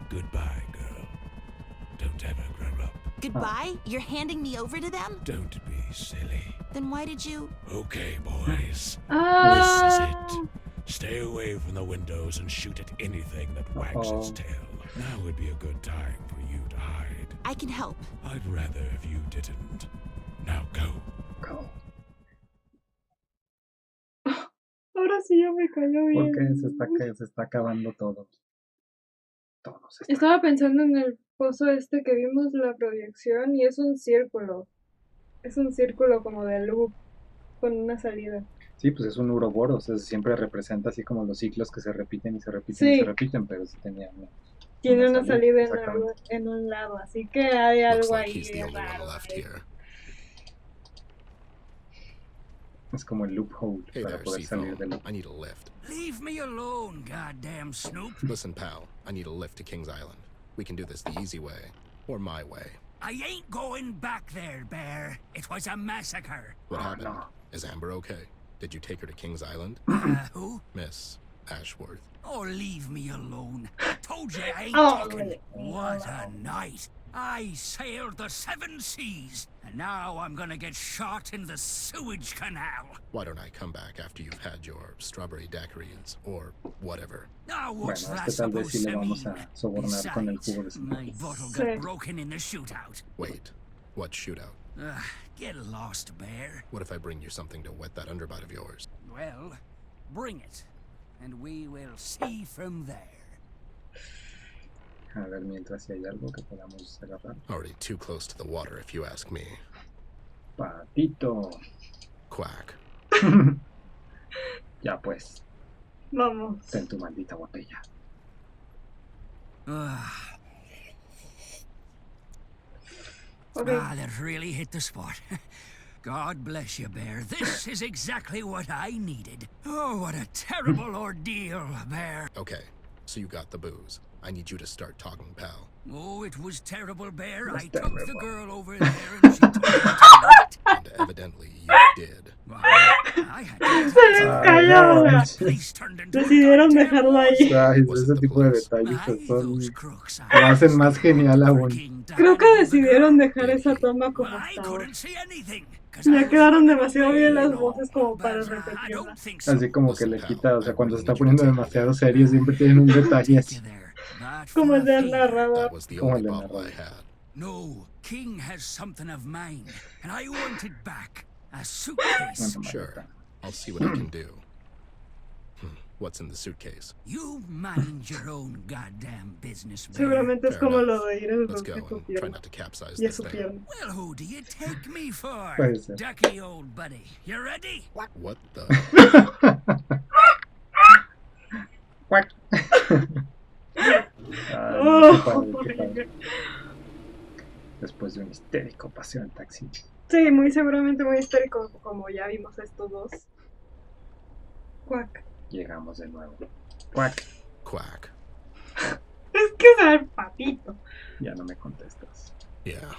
Goodbye, girl. Don't ever grow up. Goodbye? You're handing me over to them? Don't be silly. Then why did you... Okay, boys. Ah, This is it. Stay away from the windows and shoot at anything that wags its tail. Now would be a good time for you to hide. I can help. I'd rather if you didn't. Now go. Go. ahora sí ya me cayó bien. Porque se está acabando todo. Todo se está Estaba pensando en el pozo este que vimos la proyección y es un círculo. Es un círculo como de loop con una salida. Sí, pues es un uroboros, siempre representa así como los ciclos que se repiten y se repiten Sí. y se repiten, pero sí tenía Tiene una salida exactamente. en un lado, así que hay Looks algo like ahí he's the only one raro. left here. Es como el loophole Hey para there, poder salir del Seafoam. I need a lift. Leave me alone, goddamn Snoop. Listen, pal, I need a lift to King's Island. We can do this the easy way, or my way. I ain't going back there, Bear. It was a massacre. What happened? no. Is Amber okay? Did you take her to King's Island? Who? Miss Ashworth. Oh, leave me alone. I told you I ain't Oh, talking. really? What a night. I sailed the 7 seas, and now I'm gonna get shot in the sewage canal. Why don't I come back after you've had your strawberry daiquiris, or whatever? Now, what's Bueno, that es que tal vez sí supposed le to vamos mean? a sobornar con el jugo de Besides, my sus bottle Sí. got broken in the shootout. Wait, what shootout? Get lost, Bear. What if I bring you something to wet that underbutt of yours? Well, bring it, and we will see from there. A ver, mientras si hay algo que podamos agarrar. Already too close to the water, if you ask me. Patito. Quack. Ya pues, Vamos. ten tu maldita botella. Okay. That really hit the spot. God bless you, Bear. This is exactly what I needed. Oh, what a terrible ordeal, Bear. Okay, so you got the booze. I need you to start talking, pal. Oh, it was terrible, Bear. Was I took the terrible. girl over there and she told me to wait. And evidently you did. Well, I had to Se les cayó. no. The place turned into a Decidieron goddamn dejarlo ahí. Ay, Was ese it the tipo de police? detalles Ay, que son, those crooks. lo hacen más genial aún. Creo que decidieron dejar esa toma como Well, I estaba. couldn't see anything. 'cause Ya I was quedaron running demasiado away, bien las you know. voces como para But, I repetirlas. don't think so. Así como que le quita, o sea, cuando se está poniendo demasiado serio siempre tienen un detalle así. Como el del That narrador. was the Como only el de bottle I narrador. had. No, King has something of mine, and I want it back. A suitcase. Bueno, Sure, I'll see what I can do. What's in the suitcase? You mind your own goddamn business, Bear. Seguramente es Fair como enough. lo de ir en Let's el go que su and try pierna. not to capsize Y es this su thing. pierna. Well, who do you take me for? Puede ser. Ducky, old buddy. You ready? What the? Cuac. Oh, Qué padre. Después de un histérico paseo en taxi. Sí, muy seguramente muy histérico, como ya vimos estos dos. Cuac. Llegamos de nuevo. Cuac. Quack. Es que es el patito. Ya no me contestas. Yeah.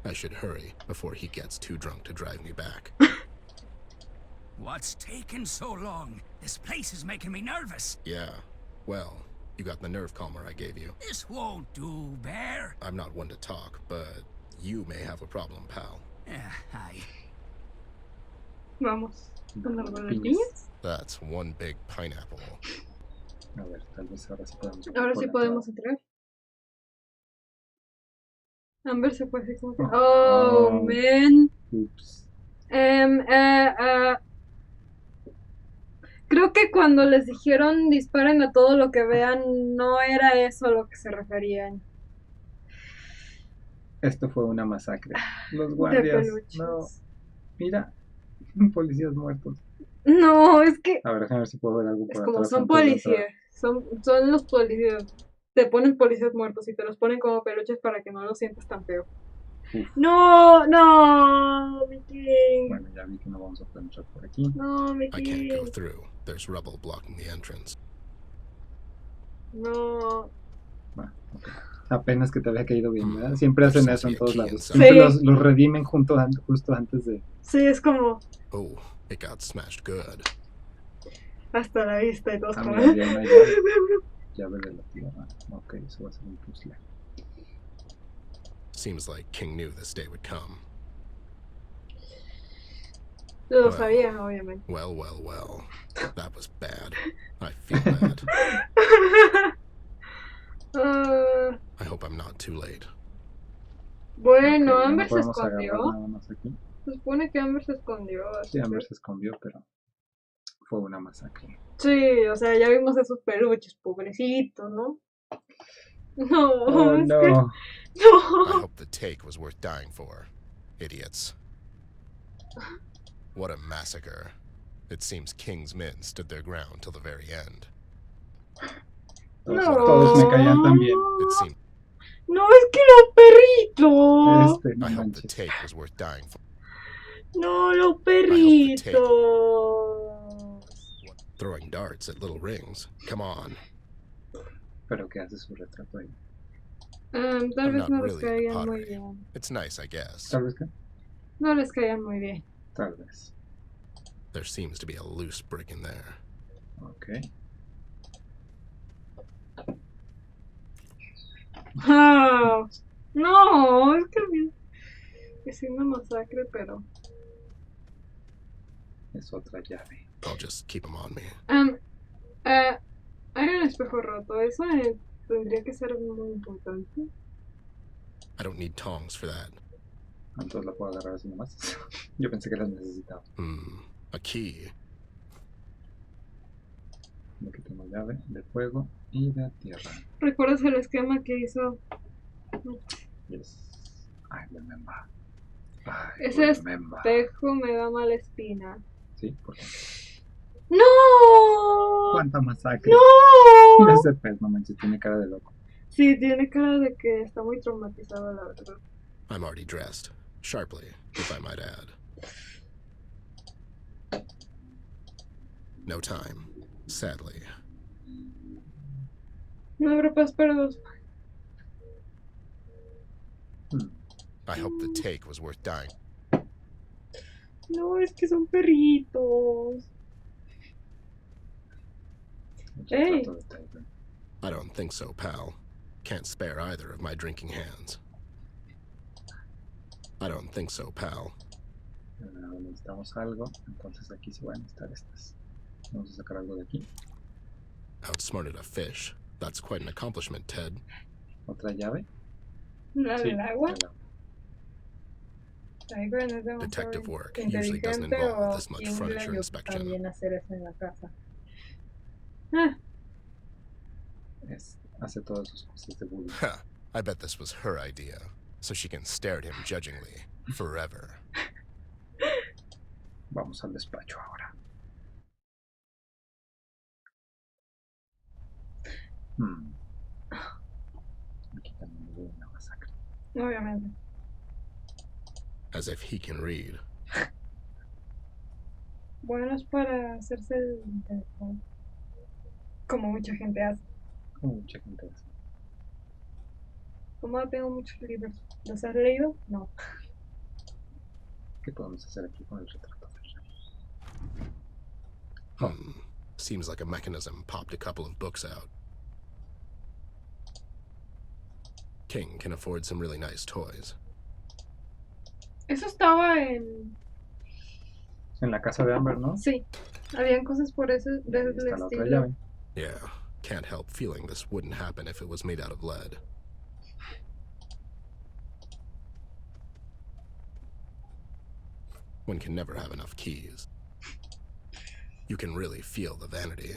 I should hurry before he gets too drunk to drive me back. What's taking so long? This place is making me nervous. Yeah. Well, you got the nerve calmer I gave you. This won't do, Bear. I'm not one to talk, but you may have a problem, pal. Aye. Vamos. ¿Con las Piñas. piñas? That's one big pineapple. A ver, tal vez ahora sí podemos. Ahora sí podemos entrar. Amber se fue así como que... Oh, Oh, man. Ups. Creo que cuando les dijeron disparen a todo lo que vean, no era eso a lo que se referían. Esto fue una masacre. Los De guardias. peluches. No. Mira. Policías muertos. No, es que... A ver, déjame ver si puedo ver algo Es por como atrás son antes de policías. entrar. Son los policías. Te ponen policías muertos y te los ponen como peluches para que no los sientas tan feo. Uf. No, no, mi king. Bueno, ya vi que no vamos a poder entrar por aquí. No, mi I can't king. go through. There's rubble blocking the entrance. No. Bueno, okay. Apenas que te había caído bien, ¿verdad? Siempre hacen eso en todos lados. Sí. Siempre los redimen justo antes de... Sí, es como Oh, it got smashed good. hasta la vista y todo. Ah, Como... mira, ya hay una llave. Llave de la tierra. Ok, eso va a ser un puzzle. Seems like King knew this day would come. Lo sabía, obviamente. Well. That was bad. I feel bad. I hope I'm not too late. Bueno, Ok, Amber no se podemos agarrar escondió. nada más aquí. Se supone que Amber se escondió. Sí, Amber se escondió, pero fue una masacre. Sí, o sea, ya vimos esos peluches, pobrecitos, ¿no? No, Oh, es no. que... I No. hope the take was worth dying for. Idiots. What a massacre. It seems King's men stood their ground till the very end. Todos me caían tan bien. It seemed No, es que los perritos. No I hope the manches. take was worth dying for. No, los I hope the take- perritos. Throwing darts at little rings. Come on. Pero que hace su retrato ahí. Tal I'm vez not no les really caían into muy pottery. bien. It's nice, I guess. ¿Tal vez qué? No les caían muy bien. Tal vez. There seems to be a loose brick in there. Ok. Ah, no, es que es una masacre, pero... Es otra llave. I'll just keep them on me. Hay un espejo roto. Eso tendría que ser muy importante. I don't need tongs for that. Entonces la puedo agarrar así nomás. Yo pensé que las necesitaba. A key. Aquí tengo llave de fuego y de tierra. ¿Recuerdas el esquema que hizo? Yes. I remember. Ese espejo me da mala espina. Sí, ¿por qué? ¡No! ¡Cuánta masacre! ¡No! Ese pez, no manches, tiene cara de loco. Sí, tiene cara de que está muy traumatizado, la verdad. I'm already dressed. Sharply, if I might add. No time, sadly. No habrá paz para dos. I hope the take was worth dying. No, es que son perritos. Hey. I don't think so, pal. Can't spare either of my drinking hands. I don't think so, pal. Necesitamos algo, entonces aquí se van a necesitar estas. Vamos a sacar algo de aquí. Outsmarted a fish. That's quite an accomplishment, Ted. ¿Otra llave? ¿La Sí, del agua? Detective work usually doesn't involve this much furniture inspection. También hacer eso en la casa. Hace todas sus cosas de bullying. Ha! I bet this was her idea, so she can stare at him judgingly forever. Vamos al despacho ahora. Aquí también hubo una masacre. Obviamente. As if he can read. Bueno, es para hacerse el... Como mucha gente hace. Como mucha gente hace. Como tengo muchos libros. ¿Los has leído? No. ¿Qué podemos hacer aquí con el retrato del rey? Seems like a mechanism popped a couple of books out. King can afford some really nice toys. Eso estaba en... En la casa de Amber, ¿no? Sí. Habían cosas por eso, Ahí desde está el la otra estilo. llave. Yeah, can't help feeling this wouldn't happen if it was made out of lead. One can never have enough keys. You can really feel the vanity.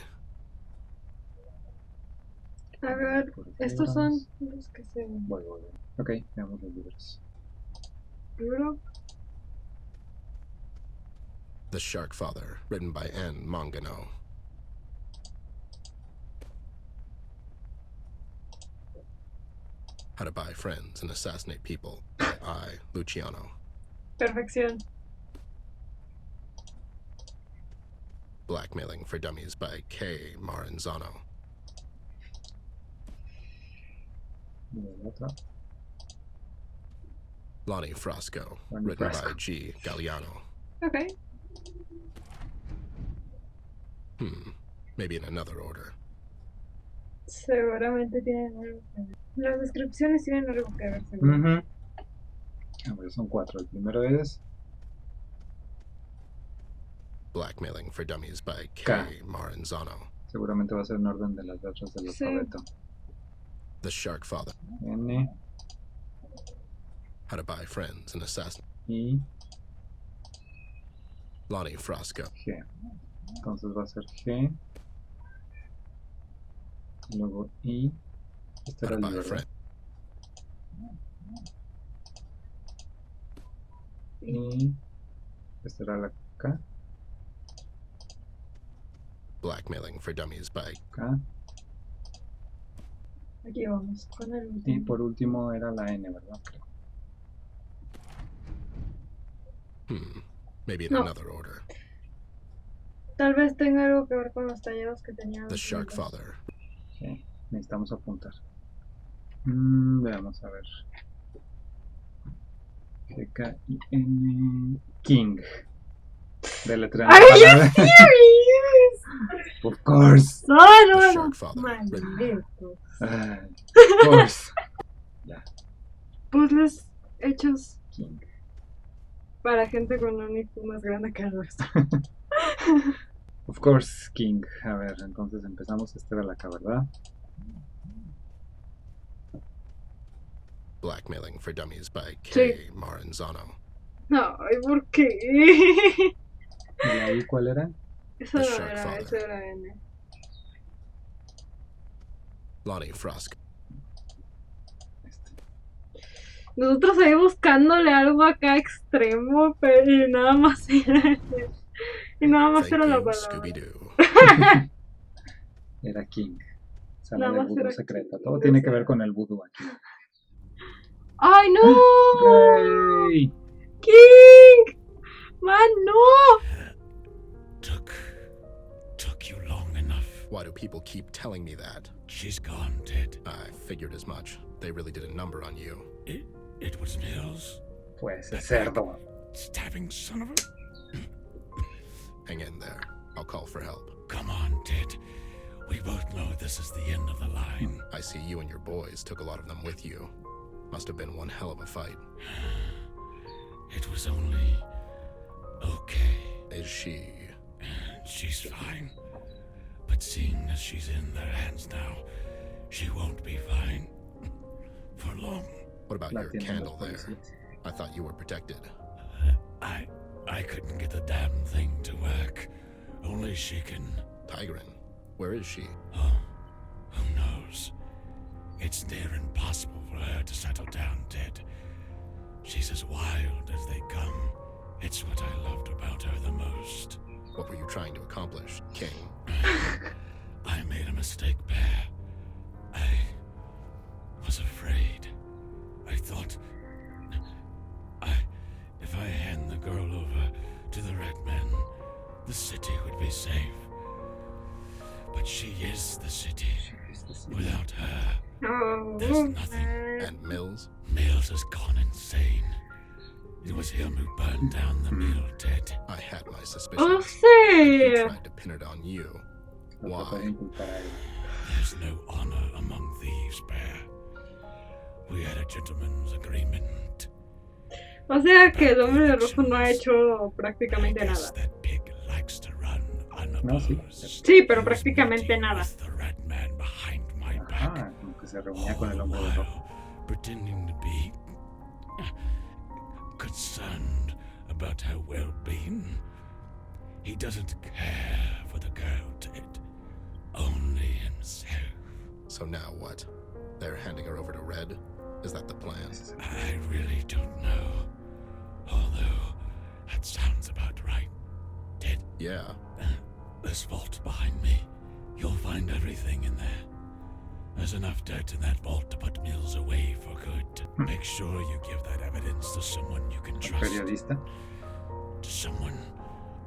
A ver, estos son los que se... Voy. Ok, veamos los libros. ¿Libro? The Shark Father, written by Anne Mangano. How to Buy Friends and Assassinate People by I, Luciano. Perfección. Blackmailing for Dummies by K. Maranzano. Otra. Lonnie Frasco, Lonnie written Frasco. by G. Galliano. Ok. Maybe in another order. Seguramente tienen algo que ver. Las descripciones tienen algo que ver, seguro. A ver, son 4. El primero es Blackmailing for Dummies by K. K. Maranzano. Seguramente va a ser en orden de las letras del Sí. alfabeto. The Shark Father, N, How to Buy Friends and Assassinate. I, Lonnie Frasco, G. Entonces va a ser G. Luego I. Este How era to el Buy I, ¿verdad? Friends. I. Esta era la K. Blackmailing for Dummies by K. Aquí vamos, con el Y último. por último era la N, ¿verdad? Creo. Maybe in No. another order. Tal vez tenga algo que ver con los tallados que tenían The los Shark libros. Father, Sí, necesitamos apuntar. Veamos a ver. G-K-I-N. King. Deletreando Are you palabras. serious? Of course. No, The no, no. Shark Father, written Maldito. Ay, of course. Puzzles hechos King. para gente con un IQ más grande que el nuestro. Of course, King. A ver, entonces empezamos. Esta era la K, ¿verdad? Blackmailing for Dummies by K. Sí. Maranzano. Ay, ¿por qué? ¿Y la I cuál era? Eso The no Shark era, Father. eso era N. Lonnie Frasco, Nosotros ahí buscándole algo acá extremo, pero y nada más era ese. Y nada más Thank era la you, palabra. Scooby-Doo. Era King. Sala Nada de más vudú era secreta. King, Todo o tiene que sea. ver con el vudú aquí. ¡Ay, no! ¡Yay! ¡King! ¡Man, no! Took you long enough. Why do people keep telling me that? She's gone, Ted. I figured as much. They really did a number on you. It was Mills. Pues el cerdo. Stabbing son of a... Hang in there. I'll call for help. Come on, Ted. We both know this is the end of the line. I see you and your boys took a lot of them with you. Must have been one hell of a fight. It was only... okay. Is she... She's fine. But seeing as she's in their hands now, she won't be fine. For long. What about La your tienen candle los there? policías. I thought you were protected. I couldn't get the damn thing to work. Only she can... Tigran, where is she? Oh, who knows? It's near impossible for her to settle down, Ted. She's as wild as they come. It's what I loved about her the most. What were you trying to accomplish, King? I made a mistake, Bear. I was afraid. I thought... if I hand the girl over to the Red Men, the city would be safe. But she is the city. Without her, Oh, there's nothing. And Mills? Mills has gone insane. It was him who burned down the mill, Ted. I had my oh, suspicions. He sí. tried to pin it on you. Lo Why? trató de inculpar a él. There's no honor among thieves, Bear. We had a gentleman's agreement. O sea que el hombre de rojo no ha hecho prácticamente I guess nada. that pig likes to run No, sí. Sí, pero prácticamente nada. Ajá, como que se reunía con el hombre de rojo. Pretending to be concerned about her well-being. He doesn't care for the girl dead, only himself. So now what? They're handing her over to Red? Is that the plan? I really don't know. Although, that sounds about right. Dead? Yeah. This vault behind me. You'll find everything in there. There's enough dirt in that vault to put Mills away for good. Make sure you give that evidence to someone you can trust. Periodista. To someone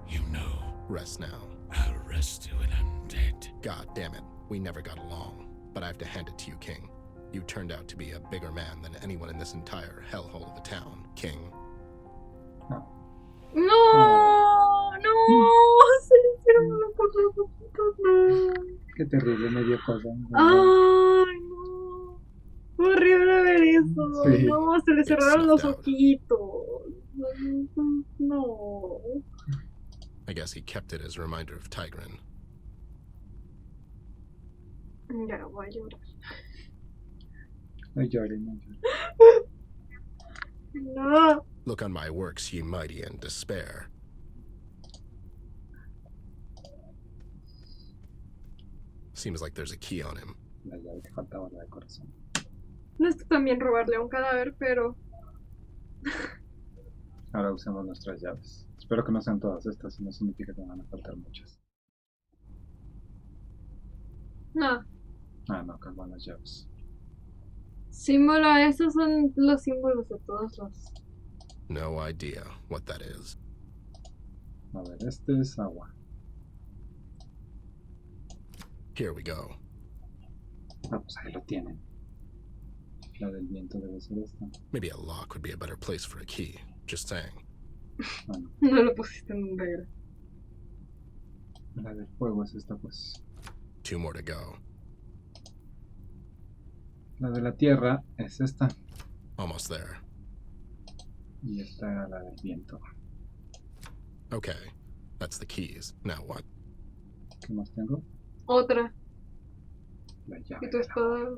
you know. Rest now. I'll rest you when I'm dead. God damn it. We never got along. But I have to hand it to you, King. You turned out to be a bigger man than anyone in this entire hellhole of a town, King. No, no, se le hicieron una cosa no. Qué terrible, me dio cosa. Ay, no. Horrible ver eso. Sí. No, se le cerraron los ojitos. No. I guess he kept it as a reminder of Tigran. Ya voy a llorar. No llore, no llore. No. Look on my works, ye mighty, and despair. Seems like there's a key on him. La llave que faltaba, la de corazón. No está también robarle a un cadáver, pero... Ahora usemos nuestras llaves. Espero que no sean todas estas, y no significa que van a faltar muchas. No. Ah, no, acá van las llaves. Símbolo, esos son los símbolos de todos los... No idea what that is. A ver, este es agua. Here we go. Ah, pues ahí lo tienen. La del viento debe ser esta. Maybe a lock would be a better place for a key. Just saying. Bueno, No lo pusiste en un negro. la del fuego es esta, pues. 2 more to go. La de la tierra es esta. Almost there. Y esta era la del viento. Okay, that's the keys. Now what? ¿Qué más tengo? Otra. La llave. Y tu espada.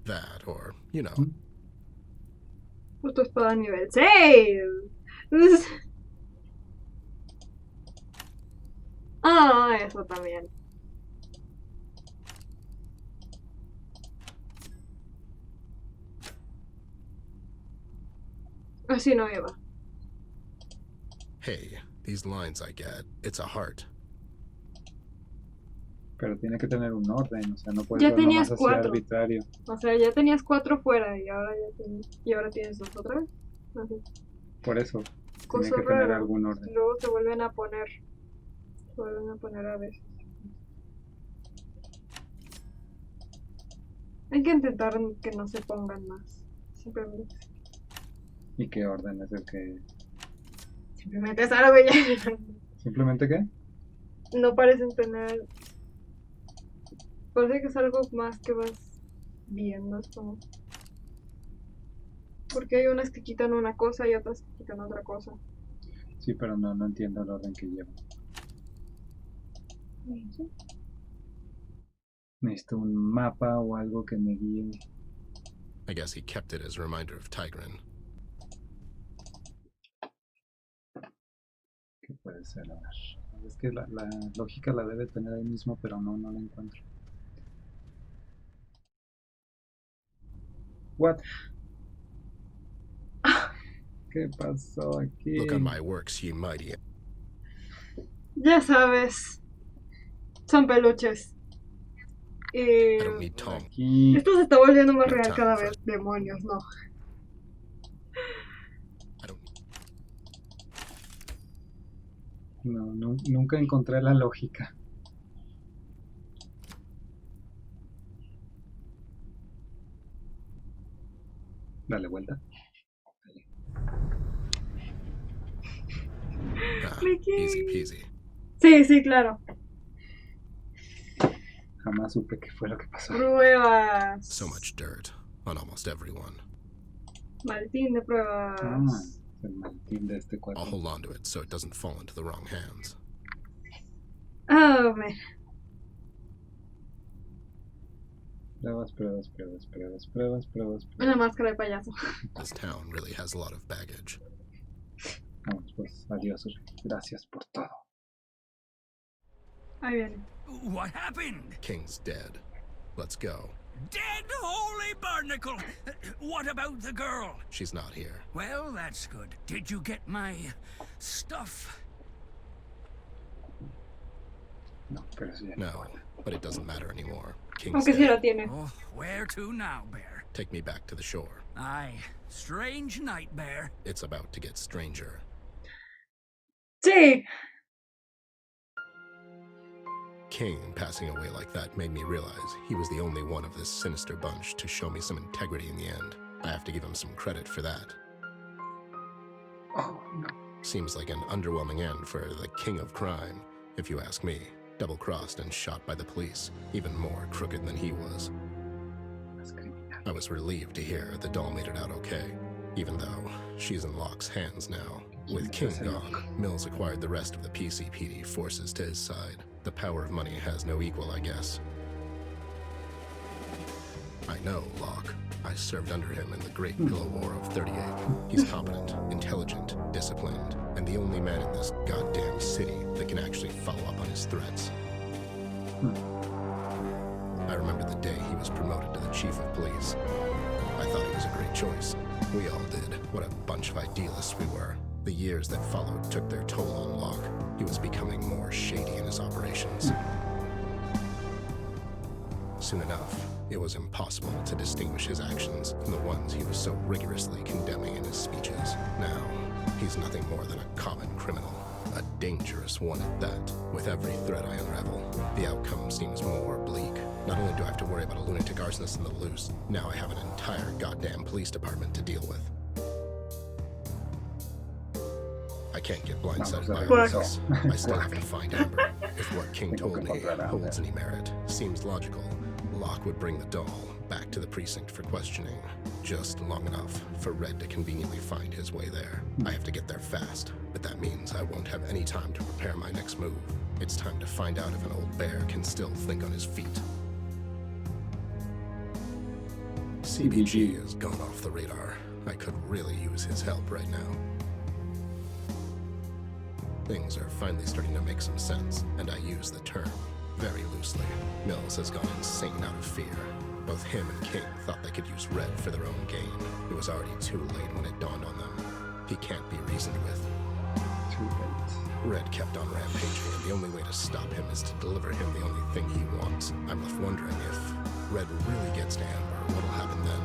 That, or, you know. Pues tu espada nivel 6. Ah, eso también. Así no iba. Hey, these lines I get, it's a heart. Pero tiene que tener un orden, o sea, no puedes Ya ser tenías nomás así 4. arbitrario. O sea, ya tenías 4 fuera y ahora tienes 2 otra vez. Así. Por eso, Cosa tiene que tener rara. algún orden. Luego se vuelven a poner. Se vuelven a poner a veces. Hay que intentar que no se pongan más. Simplemente. ¿Y qué orden es el que...? Simplemente es algo y ya. ¿Simplemente qué? No parecen tener. Parece que es algo más que vas viendo. Es como. Porque hay unas que quitan una cosa y otras que quitan otra cosa. Sí, pero no entiendo el orden que lleva. Necesito un mapa o algo que me guíe. I guess he kept it as a reminder of Tigran. ¿Qué puede ser? A ver. Es que la lógica la debe tener ahí mismo, pero no la encuentro. What? ¿Qué pasó aquí? Look on my works, ye mighty. Ya sabes. Son peluches. I don't need Tom. Aquí. Esto se está volviendo más real cada vez. Demonios, no. No, nunca encontré la lógica. Dale vuelta. Ah, easy peasy. Sí, claro. Jamás supe qué fue lo que pasó. Pruebas. So much dirt on almost everyone. Maletín de pruebas. El maletín de este cuerpo. I'll hold on to it so it doesn't fall into the wrong hands. Oh, man. Pruebas. Una máscara de payaso. This town really has a lot of baggage. Vamos, pues, adiós. Gracias por todo. Ahí viene. What happened? King's dead. Let's go. Dead holy barnacle! What about the girl? She's not here. Well, that's good. Did you get my stuff? No, pero sí. No, but it doesn't matter anymore. King's Aunque sí dead. lo tiene. Oh, where to now, Bear? Take me back to the shore. Aye, strange night, Bear. It's about to get stranger. Sí. King passing away like that made me realize he was the only one of this sinister bunch to show me some integrity in the end. I have to give him some credit for that. Oh, no. Seems like an underwhelming end for the king of crime, if you ask me. Double-crossed and shot by the police, even more crooked than he was. I was relieved to hear the doll made it out okay, even though she's in Locke's hands now. With King gone, Mills acquired the rest of the PCPD forces to his side. The power of money has no equal, I guess. I know Locke. I served under him in the Great Pillow War of 38. He's competent, intelligent, disciplined, and the only man in this goddamn city that can actually follow up on his threats. I remember the day he was promoted to the chief of police. I thought he was a great choice. We all did. What a bunch of idealists we were. The years that followed took their toll on Locke. He was becoming more shady in his operations. Soon enough, it was impossible to distinguish his actions from the ones he was so rigorously condemning in his speeches. Now, he's nothing more than a common criminal. A dangerous one at that. With every thread I unravel, the outcome seems more bleak. Not only do I have to worry about a lunatic arsonist in the loose, now I have an entire goddamn police department to deal with. I can't get blindsided by all this. I still have to find Amber. If what King told me holds any merit, seems logical, Locke would bring the doll back to the precinct for questioning. Just long enough for Red to conveniently find his way there. I have to get there fast, but that means I won't have any time to prepare my next move. It's time to find out if an old bear can still think on his feet. CBG has gone off the radar. I could really use his help right now. Things are finally starting to make some sense, and I use the term very loosely. Mills has gone insane out of fear. Both him and King thought they could use Red for their own gain. It was already too late when it dawned on them. He can't be reasoned with. Too late. Red kept on rampaging, and the only way to stop him is to deliver him the only thing he wants. I'm left wondering if Red really gets to Amber, what'll happen then?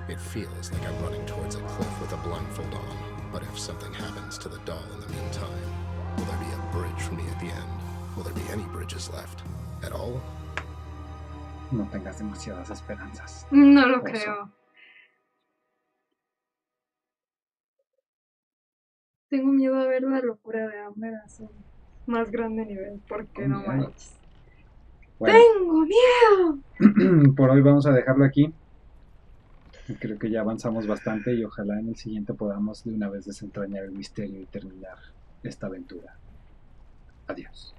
It feels like I'm running towards a cliff with a blindfold on. But if something happens to the doll in the meantime, will there be a bridge for me at the end? Will there be any bridges left? At all? No tengas demasiadas esperanzas. No lo creo. Tengo miedo a ver la locura de Amber a su más grande nivel, porque no manches. Bueno, ¡Tengo miedo! por hoy vamos a dejarlo aquí. Creo que ya avanzamos bastante y ojalá en el siguiente podamos de una vez desentrañar el misterio y terminar esta aventura. Adiós.